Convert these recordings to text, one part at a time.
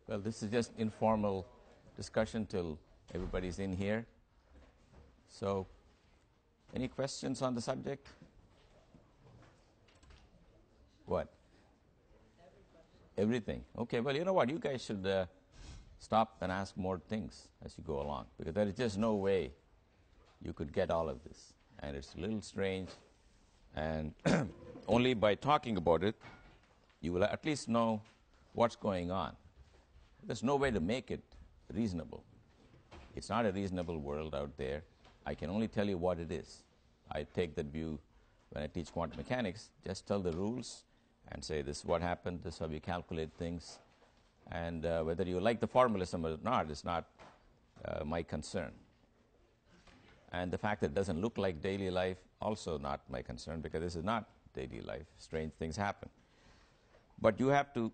Well, this is just informal discussion till everybody's in here. So, any questions on the subject? What? Everything. Okay, well, you know what? You guys should stop and ask more things as you go along, because there is just no way you could get all of this. And it's a little strange. And only by talking about it, you will at least know what's going on. There's no way to make it reasonable. It's not a reasonable world out there. I can only tell you what it is. I take that view when I teach quantum mechanics. Just tell the rules and say this is what happened, this is how we calculate things. And whether you like the formalism or not is not my concern. And the fact that it doesn't look like daily life, also not my concern, because this is not daily life. Strange things happen. But you have to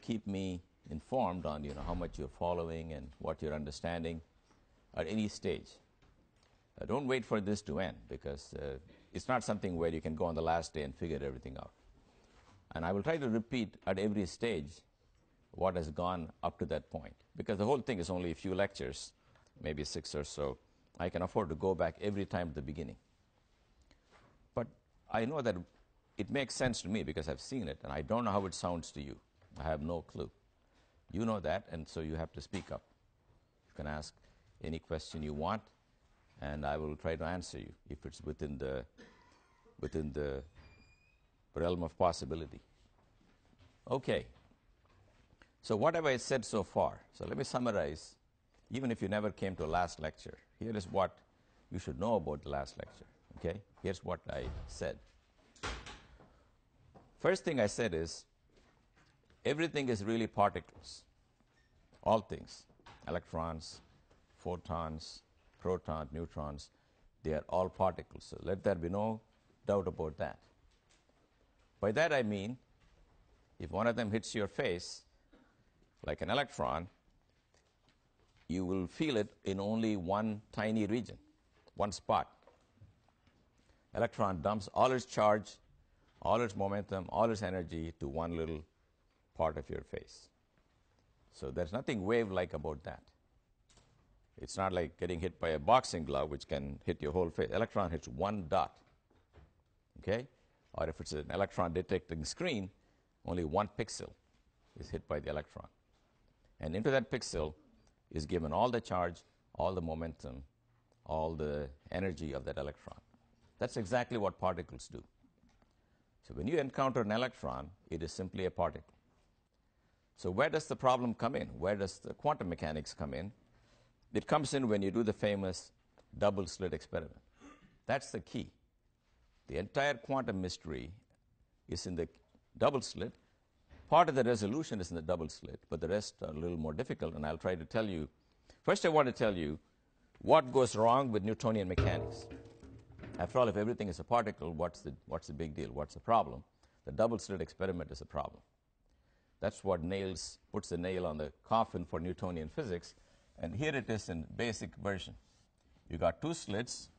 keep me informed on how much you're following and what you're understanding at any stage. Don't wait for this to end, because it's not something where you can go on the last day and figure everything out. And I will try to repeat at every stage what has gone up to that point, because the whole thing is only a few lectures, maybe 6 or so. I can afford to go back every time at the beginning. But I know that it makes sense to me because I've seen it, and I don't know how it sounds to you. I have no clue. You know that, and so you have to speak up. You can ask any question you want, and I will try to answer you if it's within the realm of possibility. Okay. So what have I said so far? So let me summarize. Even if you never came to a last lecture, here is what you should know about the last lecture. Okay? Here's what I said. First thing I said is, everything is really particles. All things. Electrons, photons, protons, neutrons, they are all particles. So let there be no doubt about that. By that I mean, if one of them hits your face, like an electron, you will feel it in only one tiny region, one spot. Electron dumps all its charge, all its momentum, all its energy to one little part of your face. So there's nothing wave-like about that. It's not like getting hit by a boxing glove, which can hit your whole face. Electron hits one dot. Okay? Or if it's an electron detecting screen, only one pixel is hit by the electron. And into that pixel is given all the charge, all the momentum, all the energy of that electron. That's exactly what particles do. So when you encounter an electron, it is simply a particle. So where does the problem come in? Where does the quantum mechanics come in? It comes in when you do the famous double slit experiment. That's the key. The entire quantum mystery is in the double slit. Part of the resolution is in the double slit, but the rest are a little more difficult, and I'll try to tell you. First, I want to tell you what goes wrong with Newtonian mechanics. After all, if everything is a particle, what's the big deal? What's the problem? The double slit experiment is a problem. That's what puts the nail on the coffin for Newtonian physics. And here it is in basic version. You got two slits.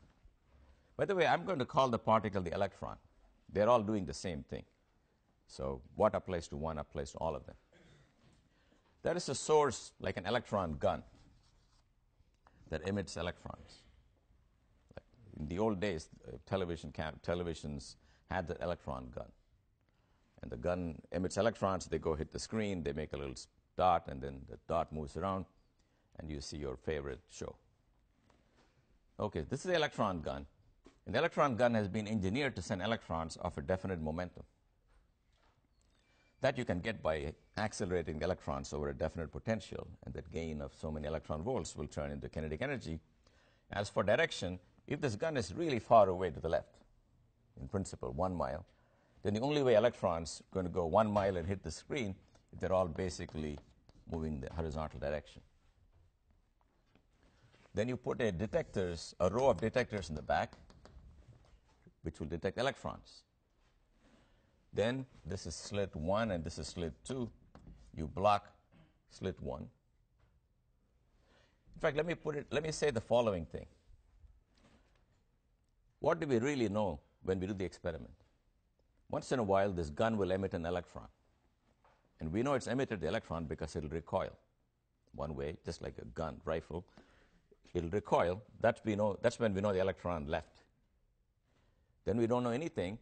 By the way, I'm going to call the particle the electron. They're all doing the same thing. So what applies to one applies to all of them. There is a source like an electron gun that emits electrons. In the old days, televisions had the electron gun. And the gun emits electrons, they go hit the screen, they make a little dot, and then the dot moves around, and you see your favorite show. Okay, this is the electron gun. And the electron gun has been engineered to send electrons of a definite momentum. That you can get by accelerating the electrons over a definite potential, and that gain of so many electron volts will turn into kinetic energy. As for direction, if this gun is really far away to the left, in principle 1 mile, then the only way electrons are going to go 1 mile and hit the screen if they're all basically moving the horizontal direction. Then you put a row of detectors in the back, which will detect electrons. Then this is slit 1 and this is slit 2. You block slit 1. In fact, let me say the following thing. What do we really know when we do the experiment? Once in a while, this gun will emit an electron. And we know it's emitted the electron because it'll recoil one way, just like a gun, rifle. It'll recoil. That's when we know the electron left. Then we don't know anything,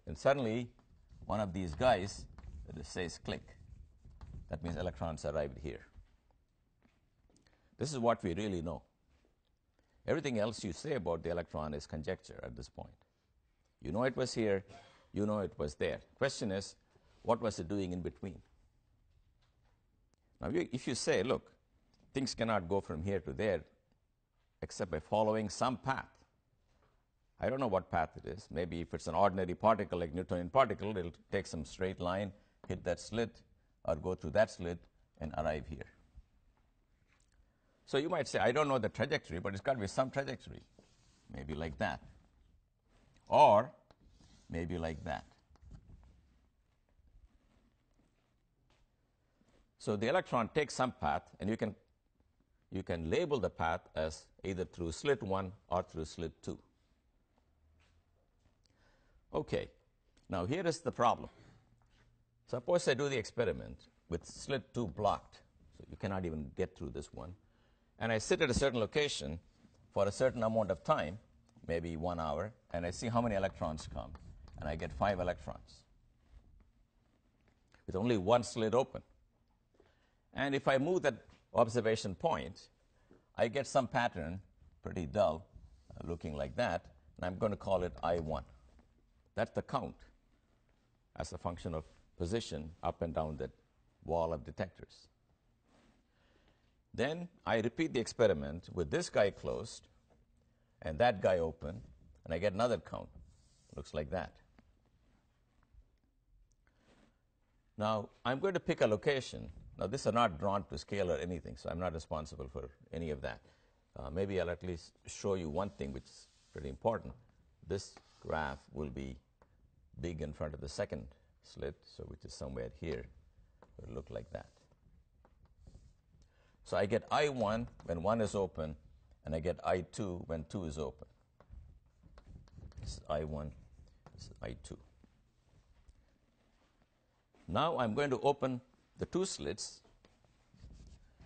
and suddenly one of these guys says click. That means electrons arrived here. This is what we really know. Everything else you say about the electron is conjecture at this point. You know it was here, you know it was there. Question is, what was it doing in between? Now, if you say, look, things cannot go from here to there except by following some path. I don't know what path it is. Maybe if it's an ordinary particle like Newtonian particle, it'll take some straight line, hit that slit, or go through that slit and arrive here. So you might say, I don't know the trajectory, but it's got to be some trajectory. Maybe like that. Or maybe like that. So the electron takes some path, and you can label the path as either through slit 1 or through slit 2. Okay, now here is the problem. Suppose I do the experiment with slit 2 blocked, so you cannot even get through this one, and I sit at a certain location for a certain amount of time, maybe 1 hour, and I see how many electrons come, and I get 5 electrons with only one slit open. And if I move that observation point, I get some pattern, pretty dull, looking like that, and I'm going to call it I1. That's the count as a function of position up and down that wall of detectors. Then I repeat the experiment with this guy closed and that guy open, and I get another count. Looks like that. Now, I'm going to pick a location. Now, these are not drawn to scale or anything, so I'm not responsible for any of that. Maybe I'll at least show you one thing which is pretty important. This graph will be big in front of the second slit, so which is somewhere here. It will look like that. So I get I1 when 1 is open, and I get I2 when 2 is open. This is I1, this is I2. Now I'm going to open the 2 slits,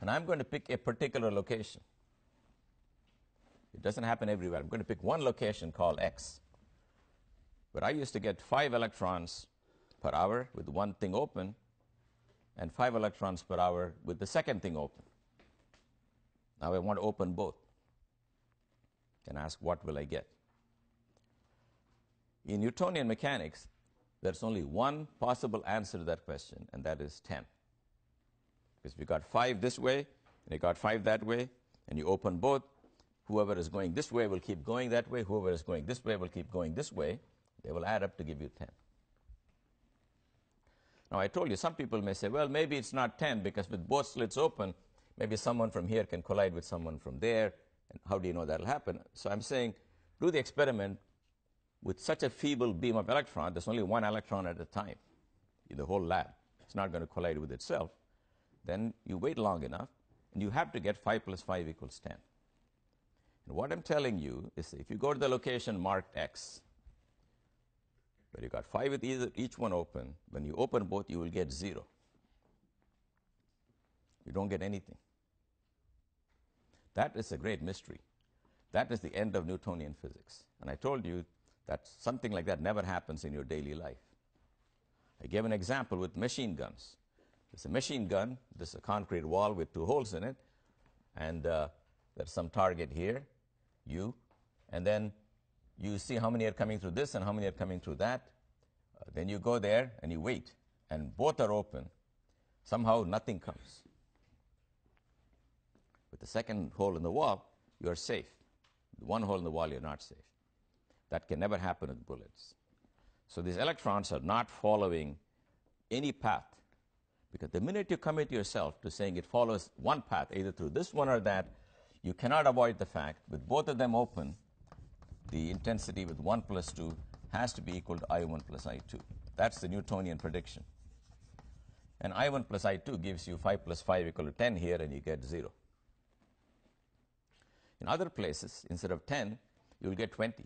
and I'm going to pick a particular location. It doesn't happen everywhere. I'm going to pick one location called X. But I used to get 5 electrons per hour with one thing open, and 5 electrons per hour with the second thing open. Now I want to open both and ask, what will I get? In Newtonian mechanics, there's only one possible answer to that question, and that is 10. Because if you got 5 this way, and you got 5 that way, and you open both, whoever is going this way will keep going that way, whoever is going this way will keep going this way. They will add up to give you 10. Now, I told you, some people may say, well, maybe it's not 10, because with both slits open, maybe someone from here can collide with someone from there, and how do you know that will happen? So I'm saying, do the experiment with such a feeble beam of electron. There's only one electron at a time in the whole lab. It's not going to collide with itself. Then you wait long enough, and you have to get 5 plus 5 equals 10. And what I'm telling you is, if you go to the location marked X, where you got 5 with each one open, when you open both, you will get 0. You don't get anything. That is a great mystery. That is the end of Newtonian physics. And I told you that something like that never happens in your daily life. I gave an example with machine guns. There's a machine gun. There's a concrete wall with 2 holes in it. And there's some target here, you. And then you see how many are coming through this and how many are coming through that. Then you go there and you wait. And both are open. Somehow nothing comes. With the second hole in the wall, you're safe. The one hole in the wall, you're not safe. That can never happen with bullets. So these electrons are not following any path. Because the minute you commit yourself to saying it follows one path, either through this one or that, you cannot avoid the fact, with both of them open, the intensity with 1 plus 2 has to be equal to I1 plus I2. That's the Newtonian prediction. And I1 plus I2 gives you 5 plus 5 equal to 10 here, and you get 0. In other places, instead of 10, you'll get 20.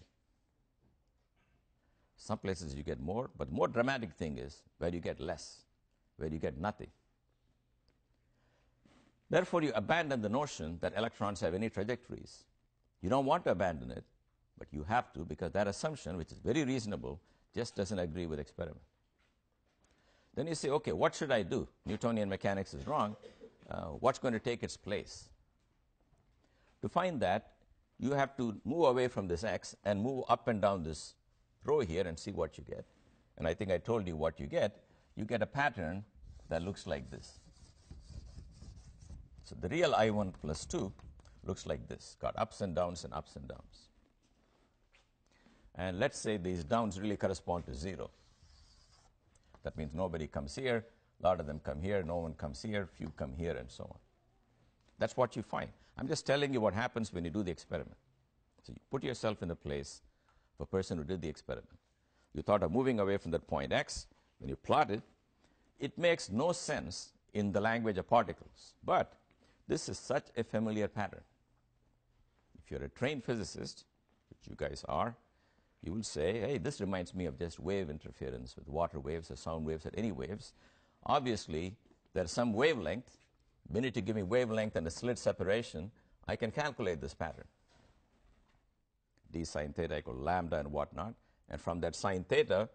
Some places you get more, but the more dramatic thing is where you get less. where you get nothing. Therefore, you abandon the notion that electrons have any trajectories. You don't want to abandon it, but you have to, because that assumption, which is very reasonable, just doesn't agree with experiment. Then you say, okay, what should I do? Newtonian mechanics is wrong. What's going to take its place? To find that, you have to move away from this x and move up and down this row here and see what you get. And I think I told you what you get. You get a pattern that looks like this. So the real I1 plus 2 looks like this, got ups and downs and ups and downs. And let's say these downs really correspond to 0. That means nobody comes here, a lot of them come here, no one comes here, few come here, and so on. That's what you find. I'm just telling you what happens when you do the experiment. So you put yourself in the place of a person who did the experiment. You thought of moving away from that point x. When you plot it, it makes no sense in the language of particles. But this is such a familiar pattern. If you're a trained physicist, which you guys are, you will say, hey, this reminds me of just wave interference with water waves or sound waves or any waves. Obviously, there's some wavelength. The minute you give me wavelength and a slit separation, I can calculate this pattern. D sine theta equal lambda and whatnot. And from that sine theta,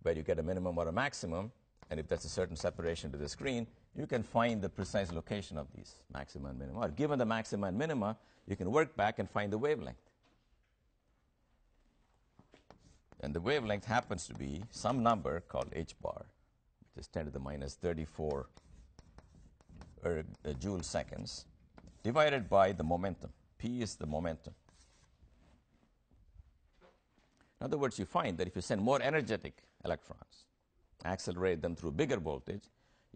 where you get a minimum or a maximum, and if there's a certain separation to the screen, you can find the precise location of these maxima and minima. Or given the maxima and minima, you can work back and find the wavelength. And the wavelength happens to be some number called h bar, which is 10 to the minus 34 joule seconds, divided by the momentum. P is the momentum. In other words, you find that if you send more energetic electrons, accelerate them through bigger voltage,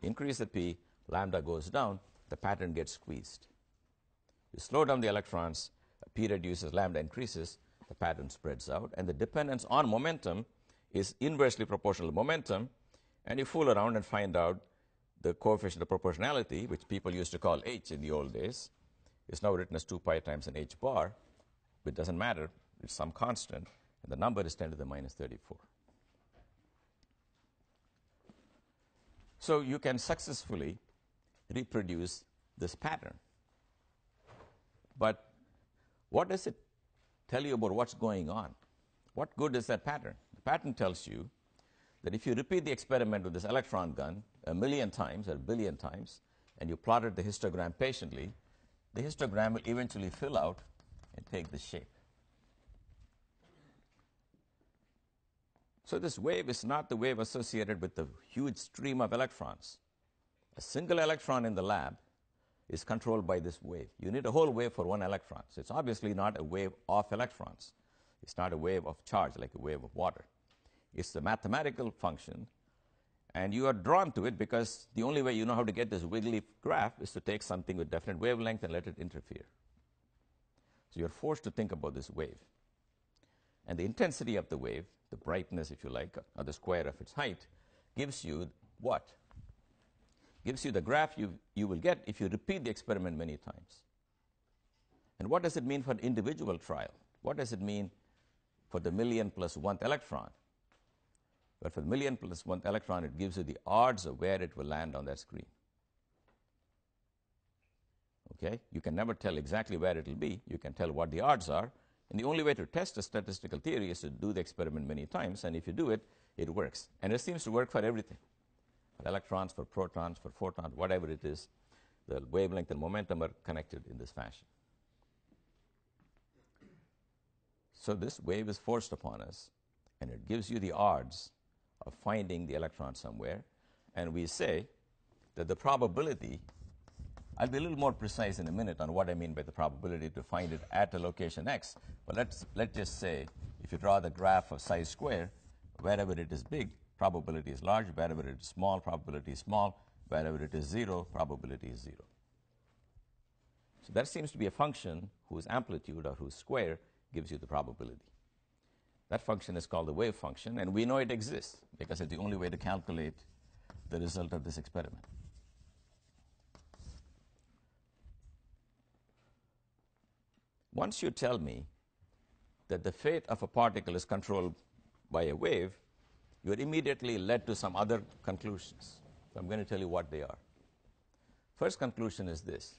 increase the P, lambda goes down, the pattern gets squeezed. You slow down the electrons, P reduces, lambda increases, the pattern spreads out, and the dependence on momentum is inversely proportional to momentum, and you fool around and find out the coefficient of proportionality, which people used to call h in the old days, is now written as 2 pi times an h bar. It doesn't matter, it's some constant, and the number is 10 to the minus 34. So you can successfully reproduce this pattern. But what does it tell you about what's going on? What good is that pattern? The pattern tells you that if you repeat the experiment with this electron gun 1,000,000 times or 1,000,000,000 times, and you plotted the histogram patiently, the histogram will eventually fill out and take this shape. So this wave is not the wave associated with the huge stream of electrons. A single electron in the lab is controlled by this wave. You need a whole wave for one electron. So it's obviously not a wave of electrons. It's not a wave of charge like a wave of water. It's the mathematical function, and you are drawn to it because the only way you know how to get this wiggly graph is to take something with definite wavelength and let it interfere. So you're forced to think about this wave. And the intensity of the wave, the brightness, if you like, or the square of its height, gives you what? Gives you the graph you will get if you repeat the experiment many times. And what does it mean for an individual trial? What does it mean for the 1,000,000 plus 1th electron? But for the 1,000,000 plus 1th electron, it gives you the odds of where it will land on that screen. Okay? You can never tell exactly where it will be. You can tell what the odds are. And the only way to test a statistical theory is to do the experiment many times. And if you do it, it works. And it seems to work for everything. For electrons, for protons, for photons, whatever it is, the wavelength and momentum are connected in this fashion. So this wave is forced upon us, and it gives you the odds of finding the electron somewhere. And we say that the probability, I'll be a little more precise in a minute on what I mean by the probability to find it at a location x. But let's just say, if you draw the graph of size square, wherever it is big, probability is large. Wherever it is small, probability is small. Wherever it is 0, probability is 0. So that seems to be a function whose amplitude or whose square gives you the probability. That function is called the wave function, and we know it exists because it's the only way to calculate the result of this experiment. Once you tell me that the fate of a particle is controlled by a wave, you are immediately led to some other conclusions. So I'm going to tell you what they are. First conclusion is this.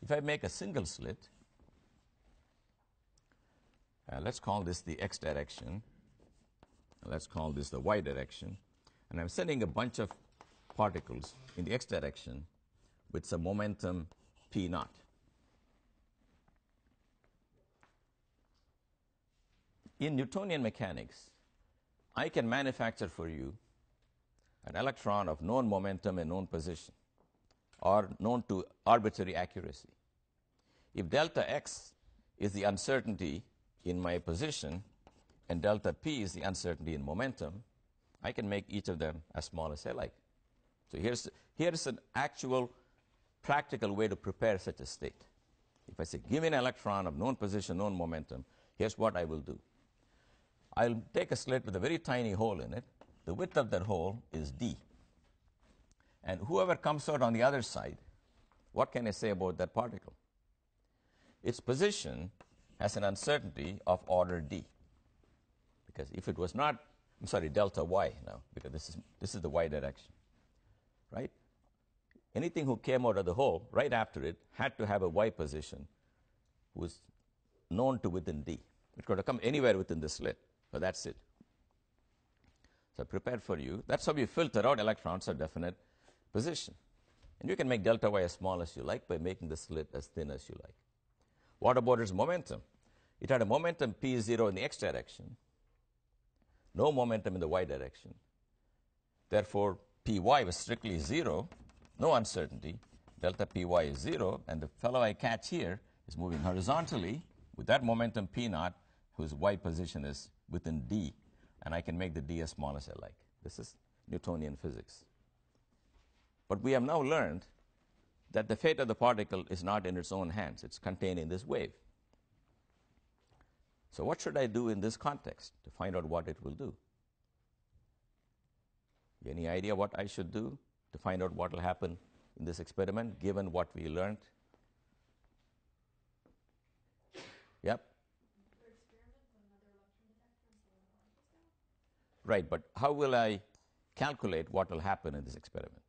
If I make a single slit, let's call this the x direction, let's call this the y direction, and I'm sending a bunch of particles in the x direction with some momentum p naught. In Newtonian mechanics, I can manufacture for you an electron of known momentum and known position, or known to arbitrary accuracy. If delta x is the uncertainty in my position and delta p is the uncertainty in momentum, I can make each of them as small as I like. So here's an actual practical way to prepare such a state. If I say, give me an electron of known position, known momentum, here's what I will do. I'll take a slit with a very tiny hole in it. The width of that hole is d. And whoever comes out on the other side, what can I say about that particle? Its position has an uncertainty of order d. Because if it was not, I'm sorry, delta y now, because this is the y direction, right? Anything who came out of the hole right after it had to have a y position was known to within d. It could have come anywhere within the slit, but that's it. So prepared for you. That's how you filter out electrons of definite position. And you can make delta y as small as you like by making the slit as thin as you like. What about its momentum? It had a momentum p0 in the x direction, no momentum in the y direction. Therefore, py was strictly 0, no uncertainty. Delta py is 0, and the fellow I catch here is moving horizontally with that momentum p naught, whose y position is within d, and I can make the d as small as I like. This is Newtonian physics. But we have now learned that the fate of the particle is not in its own hands. It's contained in this wave. So what should I do in this context to find out what it will do? Any idea what I should do to find out what will happen in this experiment, given what we learned? Yep. Right, but how will I calculate what will happen in this experiment?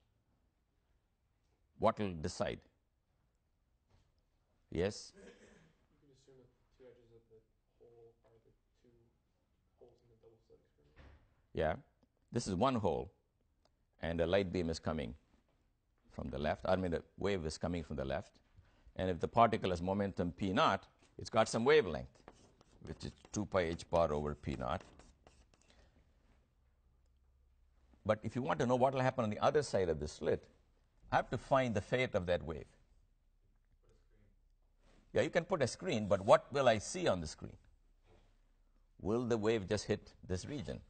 What will decide? Yes? You can assume that the two edges of the hole are the two holes in the double slit experiment. Yeah. This is one hole, and a light beam is coming from the left. I mean, the wave is coming from the left. And if the particle has momentum p naught, it's got some wavelength, which is 2 pi h bar over p naught. But if you want to know what will happen on the other side of the slit, I have to find the fate of that wave. Yeah, you can put a screen, but what will I see on the screen? Will the wave just hit this region?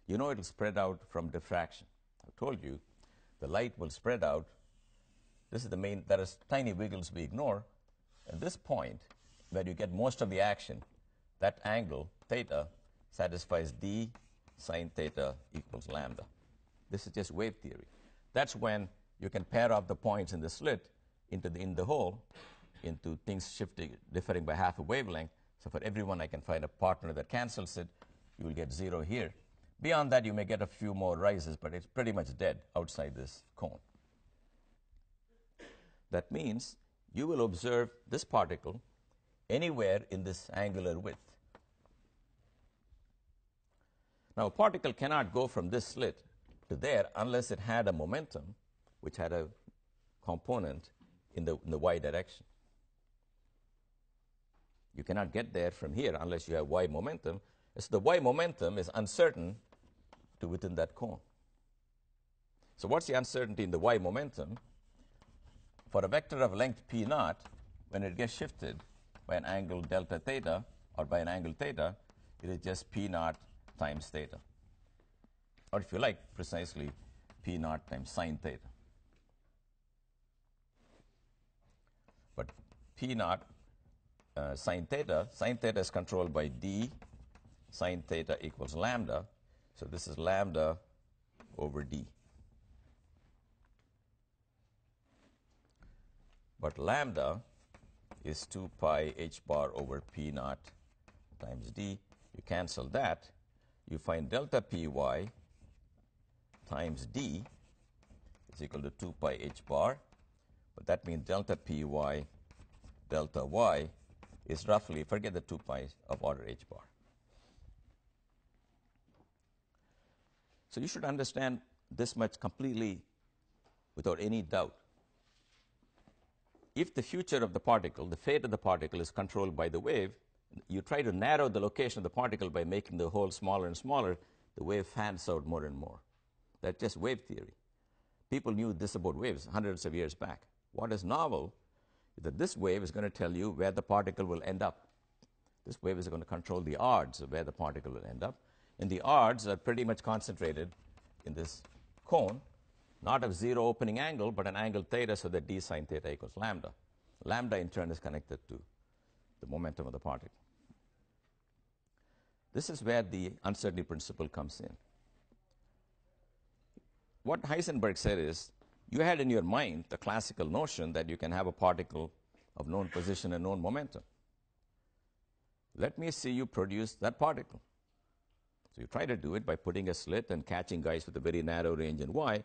You know it will spread out from diffraction. I told you the light will spread out. This is the main, there are tiny wiggles we ignore. At this point, where you get most of the action, that angle, theta, satisfies d sine theta equals lambda. This is just wave theory. That's when you can pair off the points in the slit in the hole into things differing by half a wavelength. So for everyone, I can find a partner that cancels it. You will get 0 here. Beyond that, you may get a few more rises, but it's pretty much dead outside this cone. That means you will observe this particle anywhere in this angular width. Now, a particle cannot go from this slit to there unless it had a momentum, which had a component in the y direction. You cannot get there from here unless you have y momentum. So the y momentum is uncertain to within that cone. So what's the uncertainty in the y momentum? For a vector of length p naught, when it gets shifted by an angle delta theta or by an angle theta, it is just p naught times theta. Or if you like, precisely p naught times sine theta. But p naught sine theta is controlled by d sine theta equals lambda. So this is lambda over d. But lambda is 2 pi h bar over p naught times d. You cancel that. You find delta py times d is equal to 2 pi h bar. But that means delta py delta y is roughly, forget the 2 pi, of order h bar. So you should understand this much completely without any doubt. If the future of the particle, the fate of the particle, is controlled by the wave, you try to narrow the location of the particle by making the hole smaller and smaller, the wave fans out more and more. That's just wave theory. People knew this about waves hundreds of years back. What is novel is that this wave is going to tell you where the particle will end up. This wave is going to control the odds of where the particle will end up. And the odds are pretty much concentrated in this cone, not of zero opening angle, but an angle theta, so that d sine theta equals lambda. Lambda, in turn, is connected to the momentum of the particle. This is where the uncertainty principle comes in. What Heisenberg said is, you had in your mind the classical notion that you can have a particle of known position and known momentum. Let me see you produce that particle. So you try to do it by putting a slit and catching guys with a very narrow range in y,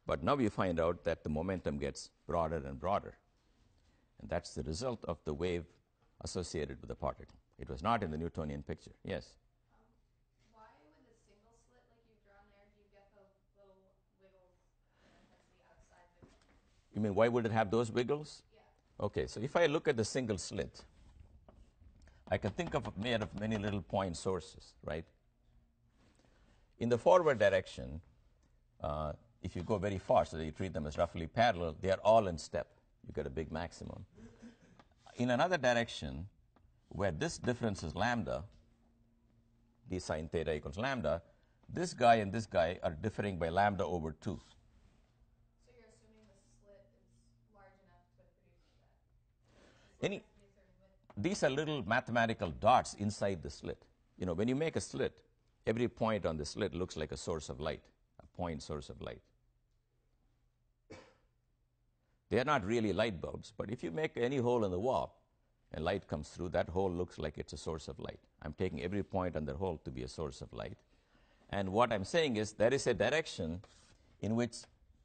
but now you find out that the momentum gets broader and broader. And that's the result of the wave associated with the particle. It was not in the Newtonian picture. Yes? Why with a single slit like you've drawn there, do you get those little wiggles essentially outside the... You mean why would it have those wiggles? Yeah. Okay, so if I look at the single slit, I can think of made of many little point sources, right? In the forward direction, if you go very far, so that you treat them as roughly parallel, they are all in step. You get a big maximum. In another direction, where this difference is lambda, d sine theta equals lambda, this guy and this guy are differing by lambda over 2. So you're assuming the slit is large enough to produce that? Any, these are little mathematical dots inside the slit. You know, when you make a slit, every point on the slit looks like a source of light, a point source of light. They are not really light bulbs, but if you make any hole in the wall and light comes through, that hole looks like it's a source of light. I'm taking every point on the hole to be a source of light. And what I'm saying is there is a direction in which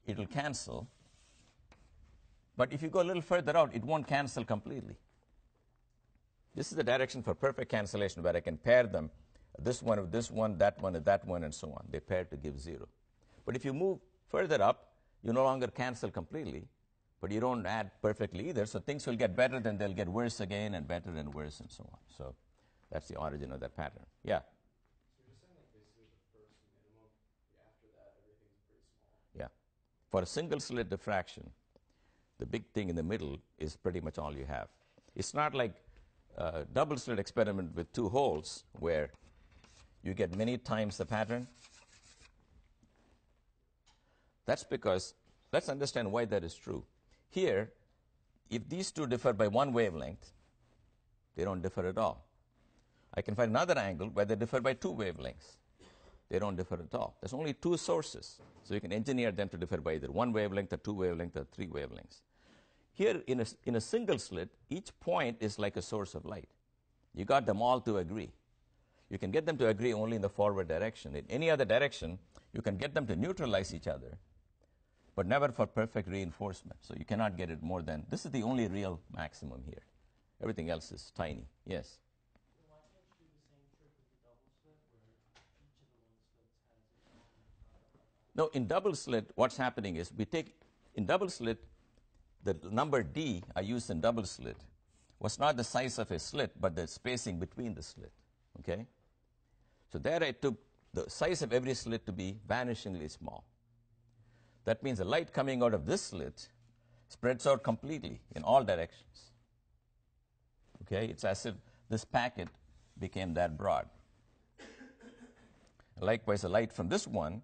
it will cancel, but if you go a little further out, it won't cancel completely. This is the direction for perfect cancellation, where I can pair them, this one with this one, that one with that one, and so on. They pair to give 0. But if you move further up, you no longer cancel completely, but you don't add perfectly either. So things will get better, then they'll get worse again, and better and worse, and so on. So that's the origin of that pattern. Yeah? So you're just saying, like, basically the first minimum, after that, everything's pretty small. Yeah. For a single slit diffraction, the big thing in the middle is pretty much all you have. It's not like a double slit experiment with 2 holes where you get many times the pattern. That's because, let's understand why that is true. Here, if these two differ by 1 wavelength, they don't differ at all. I can find another angle where they differ by 2 wavelengths. They don't differ at all. There's only 2 sources, so you can engineer them to differ by either 1 wavelength or 2 wavelengths or 3 wavelengths. Here, in a single slit, each point is like a source of light. You got them all to agree. You can get them to agree only in the forward direction. In any other direction, you can get them to neutralize each other, but never for perfect reinforcement. So you cannot get it more than, this is the only real maximum here. Everything else is tiny. Yes? Why can't you do the same trick with the double slit, where each of the one slits has its own... No, in double slit, what's happening is in double slit, the number d I used in double slit was not the size of a slit, but the spacing between the slit. Okay? So there I took the size of every slit to be vanishingly small. That means the light coming out of this slit spreads out completely in all directions. Okay? It's as if this packet became that broad. Likewise, the light from this one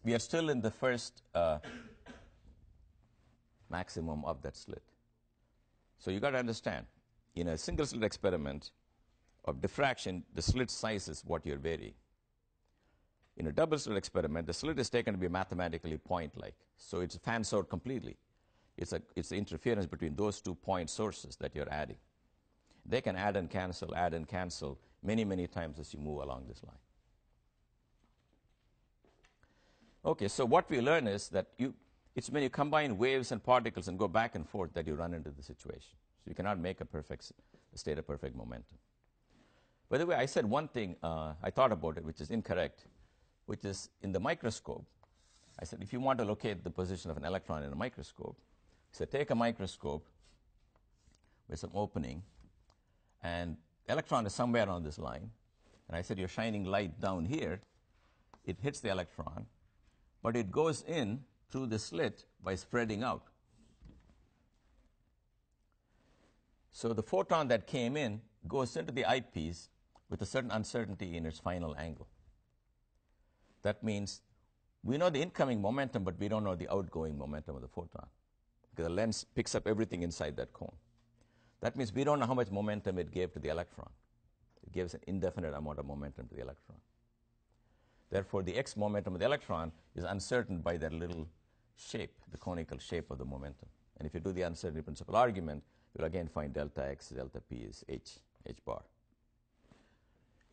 we are still in the first maximum of that slit. So you got to understand, in a single slit experiment of diffraction, the slit size is what you're varying. In a double slit experiment, the slit is taken to be mathematically point-like. So it's fans out completely. It's the interference between those 2 point sources that you're adding. They can add and cancel many, many times as you move along this line. Okay, so what we learn is that it's when you combine waves and particles and go back and forth that you run into the situation. So you cannot make a state of perfect momentum. By the way, I said one thing, I thought about it, which is incorrect, which is in the microscope. I said if you want to locate the position of an electron in a microscope, so take a microscope with some opening, and electron is somewhere on this line, and I said you're shining light down here, it hits the electron, but it goes in through the slit by spreading out. So the photon that came in goes into the eyepiece with a certain uncertainty in its final angle. That means we know the incoming momentum, but we don't know the outgoing momentum of the photon, because the lens picks up everything inside that cone. That means we don't know how much momentum it gave to the electron. It gives an indefinite amount of momentum to the electron. Therefore, the x momentum of the electron is uncertain by that little shape, the conical shape of the momentum. And if you do the uncertainty principle argument, you'll again find delta x, delta p is h bar.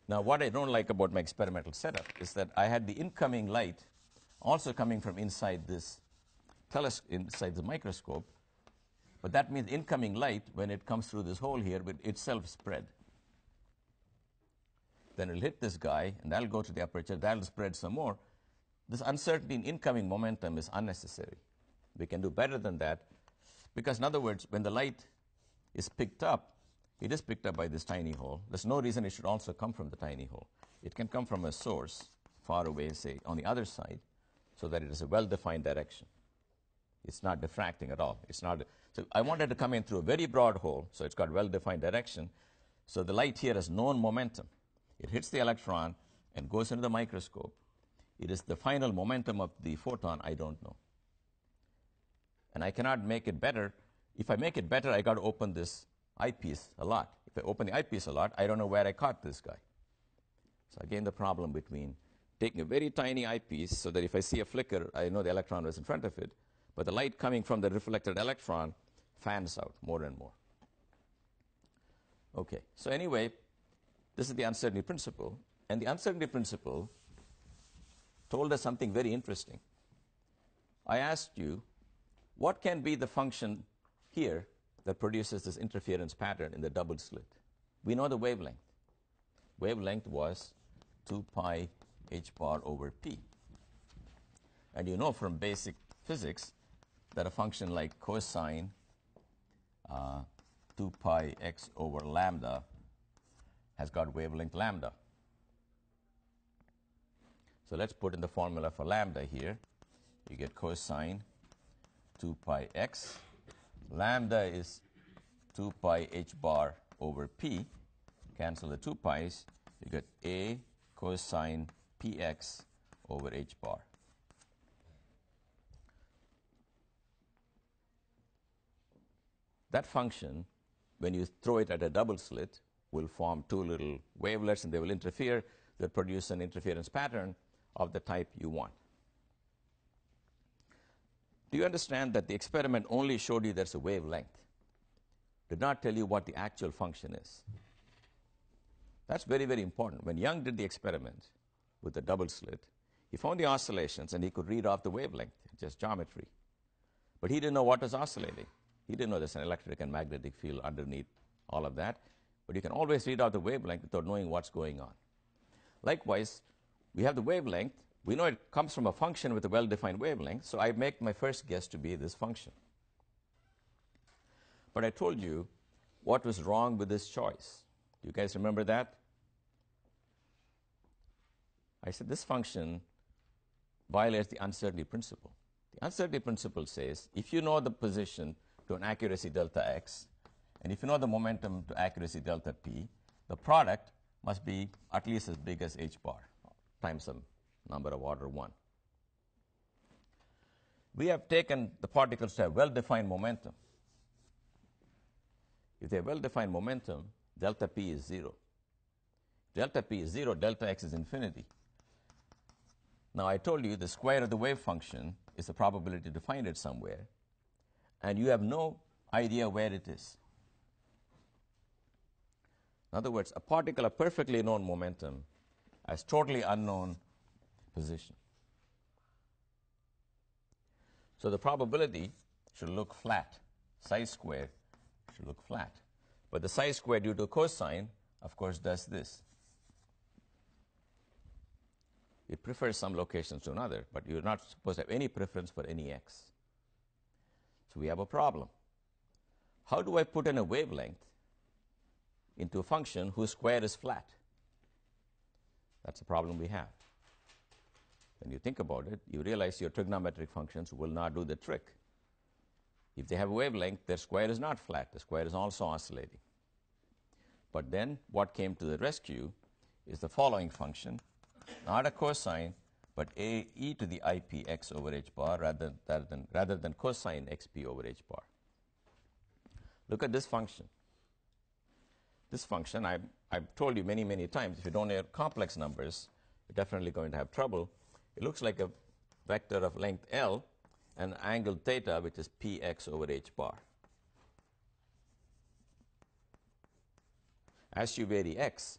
Now, what I don't like about my experimental setup is that I had the incoming light also coming from inside this inside the microscope, but that means incoming light, when it comes through this hole here, will itself spread. Then it'll hit this guy, and that'll go to the aperture, that'll spread some more. This uncertainty in incoming momentum is unnecessary. We can do better than that, because in other words, when the light is picked up, it is picked up by this tiny hole. There's no reason it should also come from the tiny hole. It can come from a source far away, say on the other side, so that it is a well-defined direction. It's not diffracting at all. It's not. So I wanted to come in through a very broad hole, so it's got well-defined direction. So the light here has known momentum. It hits the electron and goes into the microscope. It is the final momentum of the photon I don't know. And I cannot make it better. If I make it better, I got to open this eyepiece a lot. If I open the eyepiece a lot, I don't know where I caught this guy. So again, the problem between taking a very tiny eyepiece so that if I see a flicker, I know the electron was in front of it, but the light coming from the reflected electron fans out more and more. Okay, so anyway, this is the uncertainty principle. And the uncertainty principle told us something very interesting. I asked you, what can be the function here that produces this interference pattern in the double slit? We know the wavelength. Wavelength was 2 pi h bar over p. And you know from basic physics that a function like cosine 2 pi x over lambda has got wavelength lambda. So let's put in the formula for lambda here. You get cosine 2 pi x. Lambda is 2 pi h bar over p. Cancel the 2 pi's. You get a cosine px over h bar. That function, when you throw it at a double slit, will form two little wavelets, and they will interfere. They'll produce an interference pattern of the type you want. Do you understand that the experiment only showed you there's a wavelength? Did not tell you what the actual function is. That's very, very important. When Young did the experiment with the double slit, he found the oscillations, and he could read off the wavelength, just geometry. But he didn't know what was oscillating. He didn't know there's an electric and magnetic field underneath all of that. But you can always read out the wavelength without knowing what's going on. Likewise, we have the wavelength. We know it comes from a function with a well-defined wavelength, so I make my first guess to be this function. But I told you what was wrong with this choice. Do you guys remember that? I said this function violates the uncertainty principle. The uncertainty principle says if you know the position to an accuracy delta x, and if you know the momentum to accuracy delta p, the product must be at least as big as h bar times some number of order 1. We have taken the particles to have well-defined momentum. If they have well-defined momentum, delta p is 0. Delta p is 0, delta x is infinity. Now, I told you the square of the wave function is the probability to find it somewhere, and you have no idea where it is. In other words, a particle of perfectly known momentum has totally unknown position. So the probability should look flat. Psi squared should look flat. But the psi squared due to cosine, of course, does this. It prefers some locations to another, but you're not supposed to have any preference for any x. So we have a problem. How do I put in a wavelength into a function whose square is flat? That's a problem we have. When you think about it, you realize your trigonometric functions will not do the trick. If they have a wavelength, their square is not flat. The square is also oscillating. But then what came to the rescue is the following function, not a cosine, but a e to the ip x over h bar rather than cosine xp over h bar. Look at this function. This function, I've told you many, many times, if you don't have complex numbers, you're definitely going to have trouble. It looks like a vector of length L and angle theta, which is px over h bar. As you vary x,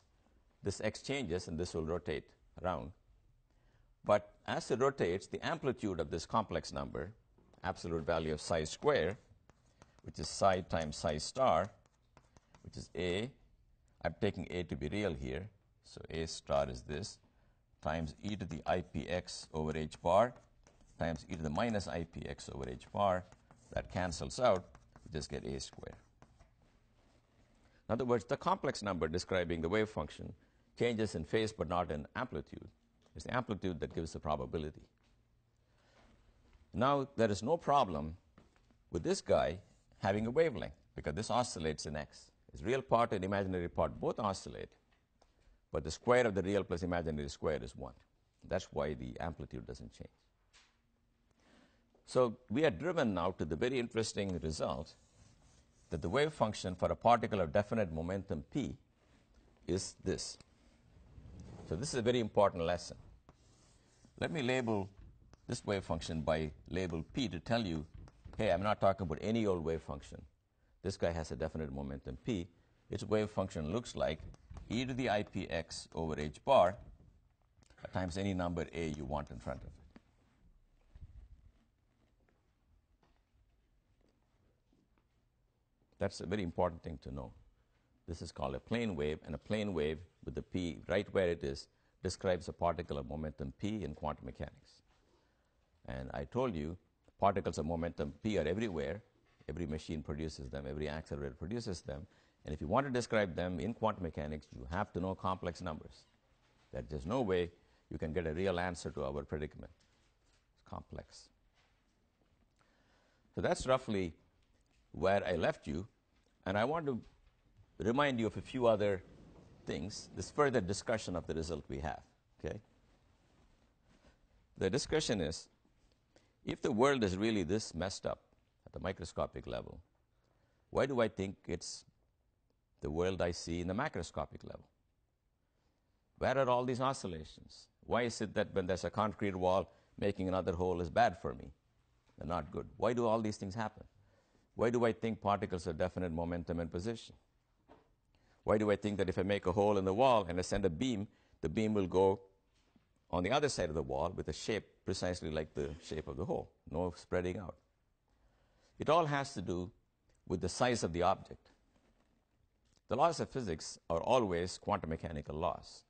this x changes and this will rotate around. But as it rotates, the amplitude of this complex number, absolute value of psi square, which is psi times psi star, which is a, I'm taking a to be real here, so a star is this, times e to the ipx over h bar, times e to the minus ipx over h bar. That cancels out, you just get a squared. In other words, the complex number describing the wave function changes in phase but not in amplitude. It's the amplitude that gives the probability. Now, there is no problem with this guy having a wavelength because this oscillates in x. Its real part and imaginary part both oscillate, but the square of the real plus imaginary square is 1. That's why the amplitude doesn't change. So we are driven now to the very interesting result that the wave function for a particle of definite momentum p is this. So this is a very important lesson. Let me label this wave function by label p to tell you, hey, I'm not talking about any old wave function. This guy has a definite momentum p. Its wave function looks like e to the ipx over h bar times any number a you want in front of it. That's a very important thing to know. This is called a plane wave, and a plane wave with the p right where it is describes a particle of momentum p in quantum mechanics. And I told you particles of momentum p are everywhere. Every machine produces them. Every accelerator produces them. And if you want to describe them in quantum mechanics, you have to know complex numbers. That there's no way you can get a real answer to our predicament. It's complex. So that's roughly where I left you. And I want to remind you of a few other things, this further discussion of the result we have. Okay? The discussion is, if the world is really this messed up at the microscopic level, why do I think it's the world I see in the macroscopic level? Where are all these oscillations? Why is it that when there's a concrete wall, making another hole is bad for me and not good? Why do all these things happen? Why do I think particles have definite momentum and position? Why do I think that if I make a hole in the wall and I send a beam, the beam will go on the other side of the wall with a shape precisely like the shape of the hole, no spreading out? It all has to do with the size of the object. The laws of physics are always quantum mechanical laws.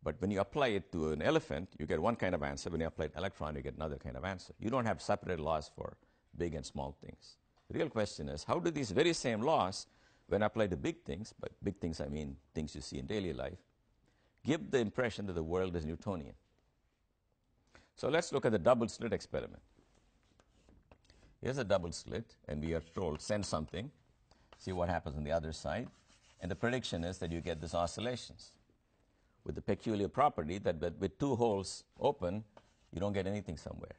But when you apply it to an elephant, you get one kind of answer. When you apply it to an electron, you get another kind of answer. You don't have separate laws for big and small things. The real question is, how do these very same laws, when applied to big things, by big things I mean things you see in daily life, give the impression that the world is Newtonian? So let's look at the double slit experiment. Here's a double slit, and we are told, send something, see what happens on the other side. And the prediction is that you get these oscillations with the peculiar property that with two holes open, you don't get anything somewhere.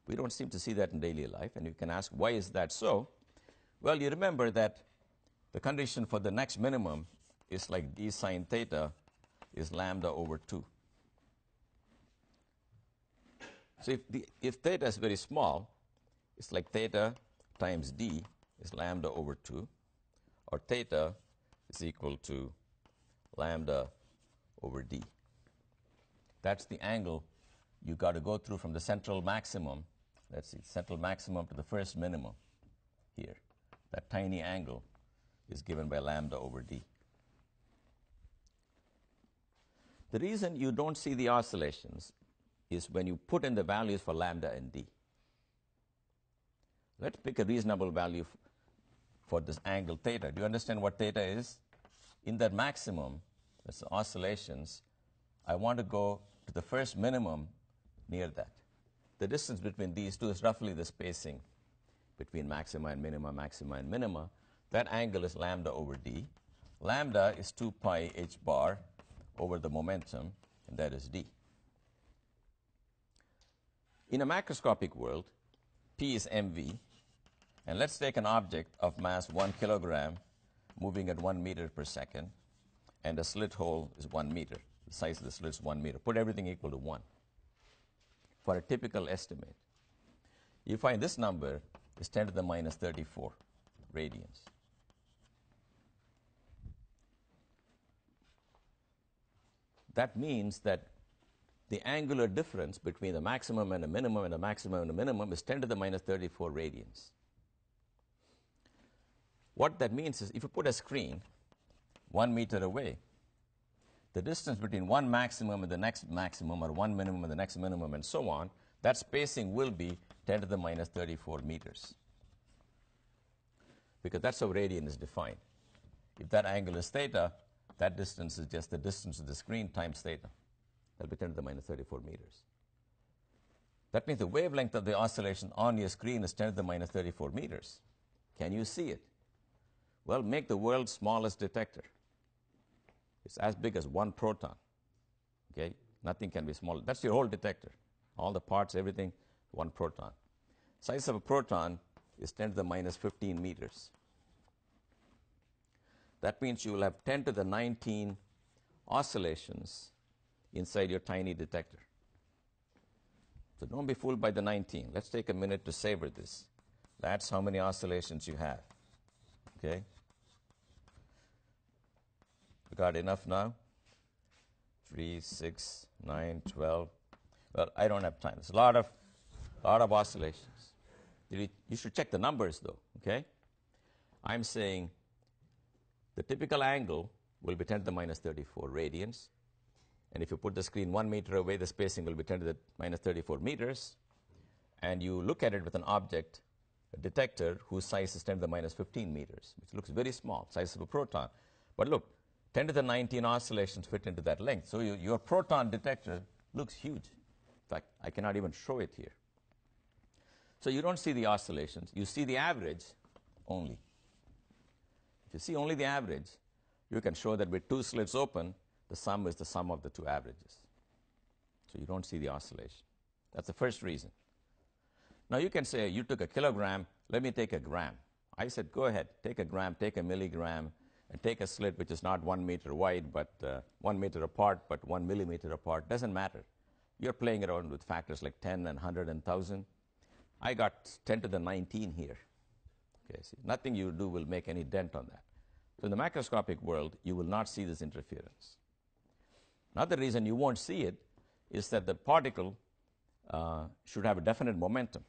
We don't seem to see that in daily life, and you can ask, why is that so? Well, you remember that the condition for the next minimum is like d sine theta is lambda over 2. So if theta is very small, it's like theta times d is lambda over 2, or theta is equal to lambda over d. That's the angle you got to go through from the central maximum, let's see, central maximum to the first minimum here. That tiny angle is given by lambda over d. The reason you don't see the oscillations is when you put in the values for lambda and d. Let's pick a reasonable value for this angle theta. Do you understand what theta is? In that maximum, that's the oscillations, I want to go to the first minimum near that. The distance between these two is roughly the spacing between maxima and minima, maxima and minima. That angle is lambda over d. Lambda is 2 pi h bar over the momentum, and that is d. In a macroscopic world, P is mv, and let's take an object of mass 1 kilogram moving at 1 meter per second, and the slit hole is 1 meter. The size of the slit is 1 meter. Put everything equal to 1 for a typical estimate. You find this number is 10 to the minus 34 radians. That means that the angular difference between the maximum and the minimum and the maximum and the minimum is 10 to the minus 34 radians. What that means is if you put a screen 1 meter away, the distance between one maximum and the next maximum, or one minimum and the next minimum, and so on, that spacing will be 10 to the minus 34 meters. Because that's how radian is defined. If that angle is theta, that distance is just the distance of the screen times theta. That will be 10 to the minus 34 meters. That means the wavelength of the oscillation on your screen is 10 to the minus 34 meters. Can you see it? Well, make the world's smallest detector. It's as big as one proton. Okay? Nothing can be smaller. That's your whole detector. All the parts, everything, one proton. Size of a proton is 10 to the minus 15 meters. That means you will have 10 to the 19 oscillations inside your tiny detector. So don't be fooled by the 19. Let's take a minute to savor this. That's how many oscillations you have. Okay? You got enough now? 3, 6, 9, 12. Well, I don't have time. There's a lot of oscillations. You should check the numbers, though. Okay? I'm saying the typical angle will be 10 to the minus 34 radians. And if you put the screen 1 meter away, the spacing will be 10 to the minus 34 meters. And you look at it with an object, a detector, whose size is 10 to the minus 15 meters, which looks very small, size of a proton. But look, 10 to the 19 oscillations fit into that length. So your proton detector looks huge. In fact, I cannot even show it here. So you don't see the oscillations. You see the average only. If you see only the average, you can show that with two slits open, the sum is the sum of the two averages. So you don't see the oscillation. That's the first reason. Now you can say, you took a kilogram, let me take a gram. I said, go ahead, take a gram, take a milligram, and take a slit which is not 1 meter wide, but 1 meter apart, but 1 millimeter apart. Doesn't matter. You're playing around with factors like 10 and 100 and 1,000. I got 10 to the 19 here. Okay, see, nothing you do will make any dent on that. So in the macroscopic world, you will not see this interference. Another reason you won't see it is that the particle should have a definite momentum.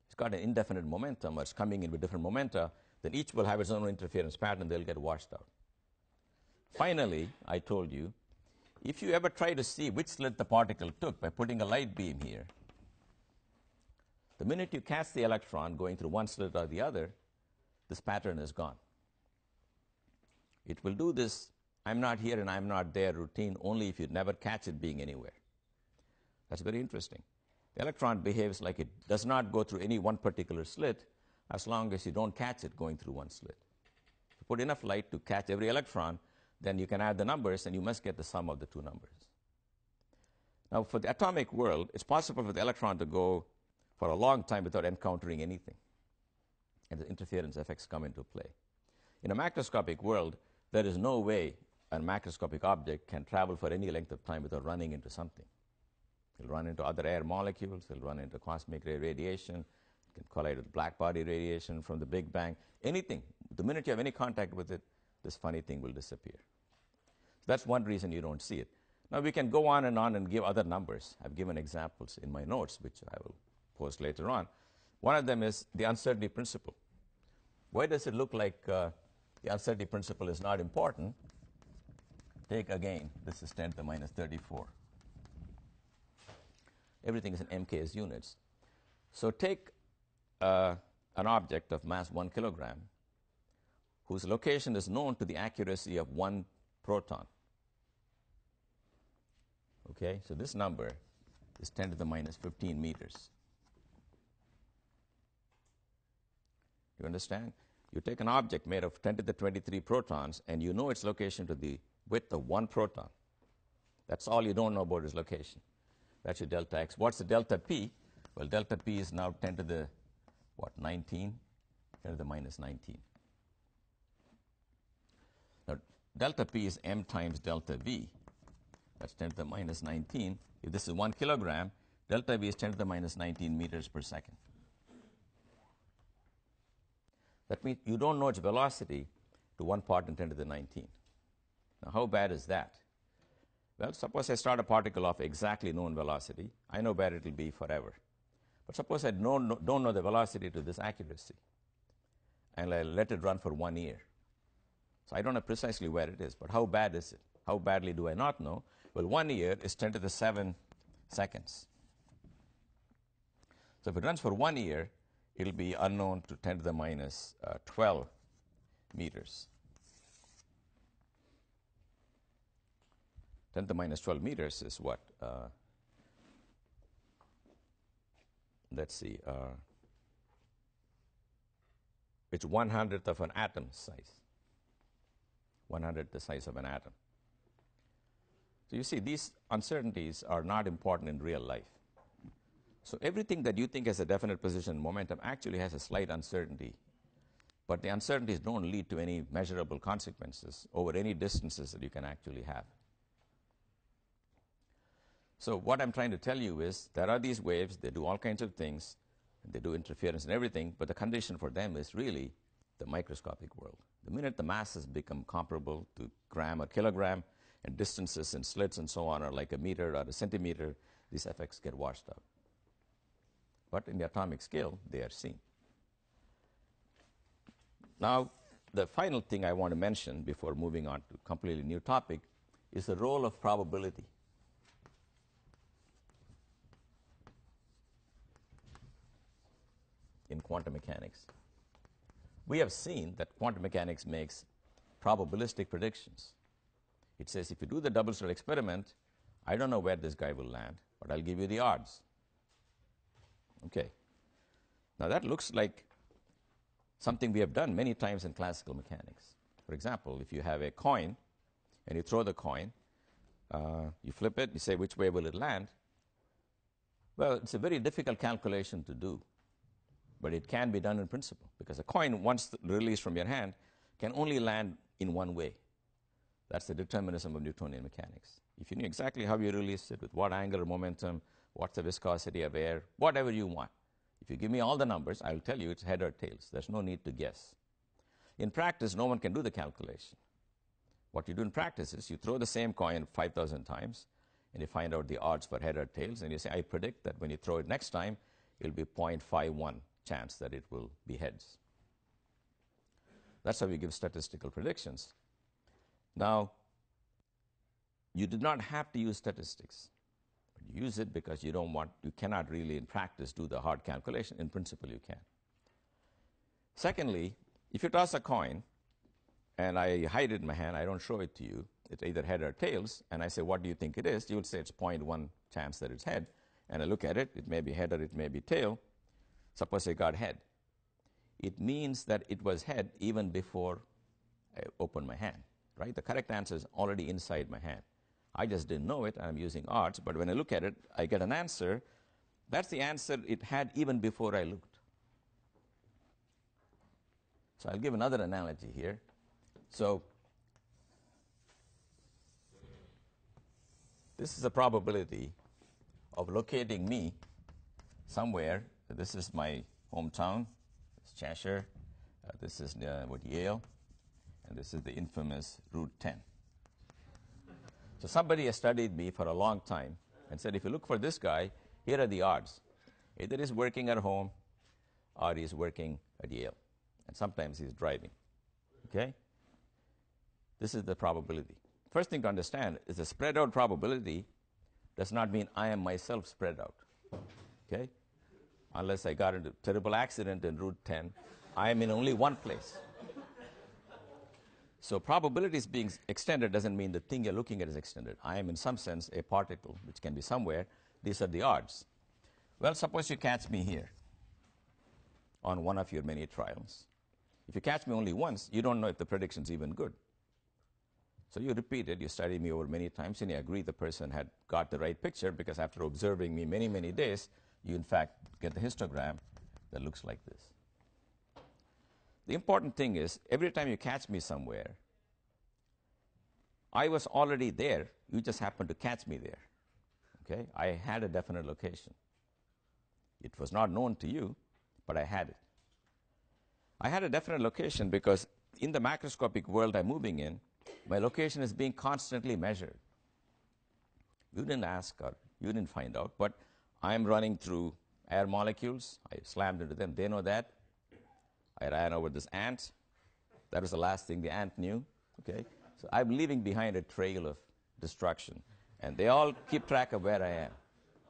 It's got an indefinite momentum, or it's coming in with different momenta, then each will have its own interference pattern, they'll get washed out. Finally, I told you, if you ever try to see which slit the particle took by putting a light beam here, the minute you catch the electron going through one slit or the other, this pattern is gone. It will do this I'm not here and I'm not there routine only if you never catch it being anywhere. That's very interesting. The electron behaves like it does not go through any one particular slit as long as you don't catch it going through one slit. If you put enough light to catch every electron, then you can add the numbers and you must get the sum of the two numbers. Now, for the atomic world, it's possible for the electron to go for a long time without encountering anything. And the interference effects come into play. In a macroscopic world, there is no way a macroscopic object can travel for any length of time without running into something. It'll run into other air molecules, it'll run into cosmic ray radiation, it can collide with black body radiation from the Big Bang, anything. The minute you have any contact with it, this funny thing will disappear. So that's one reason you don't see it. Now we can go on and give other numbers. I've given examples in my notes, which I will post later on. One of them is the uncertainty principle. Why does it look like the uncertainty principle is not important? Take again, this is 10 to the minus 34. Everything is in MKS units. So take an object of mass 1 kilogram whose location is known to the accuracy of 1 proton. Okay, so this number is 10 to the minus 15 meters. You understand? You take an object made of 10 to the 23 protons, and you know its location to the width of 1 proton. That's all you don't know about its location. That's your delta x. What's the delta p? Well, delta p is now 10 to the, 19? 10 to the minus 19. Now, delta p is m times delta v. That's 10 to the minus 19. If this is 1 kilogram, delta v is 10 to the minus 19 meters per second. That means you don't know its velocity to 1 part in 10 to the 19. Now, how bad is that? Well, suppose I start a particle of exactly known velocity. I know where it will be forever. But suppose I don't know the velocity to this accuracy, and I let it run for 1 year. So I don't know precisely where it is, but how bad is it? How badly do I not know? Well, 1 year is 10 to the 7 seconds. So if it runs for 1 year, it will be unknown to 10 to the minus 12 meters. 10 to the minus 12 meters is what? Let's see. It's 1/100th of an atom size. 1/100th the size of an atom. So you see, these uncertainties are not important in real life. So everything that you think has a definite position and momentum actually has a slight uncertainty. But the uncertainties don't lead to any measurable consequences over any distances that you can actually have. So what I'm trying to tell you is there are these waves, they do all kinds of things, they do interference and everything, but the condition for them is really the microscopic world. The minute the masses become comparable to gram or kilogram, and distances and slits and so on are like a meter or a centimeter, these effects get washed out. But in the atomic scale, they are seen. Now, the final thing I want to mention before moving on to a completely new topic is the role of probability. In quantum mechanics. We have seen that quantum mechanics makes probabilistic predictions. It says if you do the double slit experiment, I don't know where this guy will land, but I'll give you the odds. Okay. Now that looks like something we have done many times in classical mechanics. For example, if you have a coin and you throw the coin, you flip it, you say which way will it land? Well, it's a very difficult calculation to do, but it can be done in principle because a coin, once released from your hand, can only land in one way. That's the determinism of Newtonian mechanics. If you knew exactly how you release it, with what angular momentum, what's the viscosity of air, whatever you want. If you give me all the numbers, I'll tell you it's head or tails. There's no need to guess. In practice, no one can do the calculation. What you do in practice is you throw the same coin 5,000 times, and you find out the odds for head or tails, and you say, I predict that when you throw it next time, it'll be 0.51 chance that it will be heads. That's how we give statistical predictions. Now, you do not have to use statistics. But you use it because you cannot really in practice do the hard calculation. In principle, you can. Secondly, if you toss a coin and I hide it in my hand, I don't show it to you, it's either head or tails, and I say, what do you think it is? You will say it's 0.1 chance that it's head. And I look at it, it may be head or it may be tail. Suppose I got head. It means that it was head even before I opened my hand. Right? The correct answer is already inside my hand. I just didn't know it, and I'm using odds, but when I look at it, I get an answer. That's the answer it had even before I looked. So I'll give another analogy here. So this is a probability of locating me somewhere. This is my hometown. It's Cheshire. This is Yale. And this is the infamous Route 10. So somebody has studied me for a long time and said, if you look for this guy, here are the odds. Either he's working at home or he's working at Yale. And sometimes he's driving. Okay? This is the probability. First thing to understand is the spread out probability does not mean I am myself spread out. Okay? Unless I got into a terrible accident in Route 10, I am in only one place. So probabilities being extended doesn't mean the thing you're looking at is extended. I am in some sense a particle, which can be somewhere. These are the odds. Well, suppose you catch me here on one of your many trials. If you catch me only once, you don't know if the prediction's even good. So you repeat it, you study me over many times, and you agree the person had got the right picture, because after observing me many, many days, you in fact get the histogram that looks like this. The important thing is, every time you catch me somewhere, I was already there, you just happened to catch me there. Okay? I had a definite location. It was not known to you, but I had it. I had a definite location because in the macroscopic world I'm moving in, my location is being constantly measured. You didn't ask or you didn't find out, but I'm running through air molecules. I slammed into them. They know that. I ran over this ant. That was the last thing the ant knew. Okay? So I'm leaving behind a trail of destruction. And they all keep track of where I am.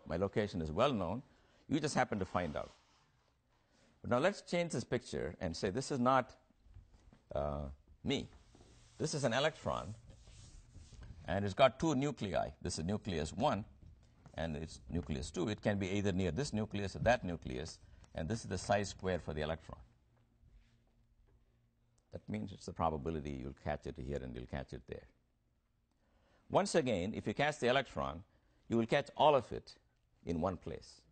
My location is well known. You just happen to find out. But now let's change this picture and say this is not me. This is an electron, and it's got two nuclei. This is nucleus 1, and it's nucleus 2. It can be either near this nucleus or that nucleus, and this is the size square for the electron. That means it's the probability you'll catch it here and you'll catch it there. Once again, if you catch the electron, you will catch all of it in one place.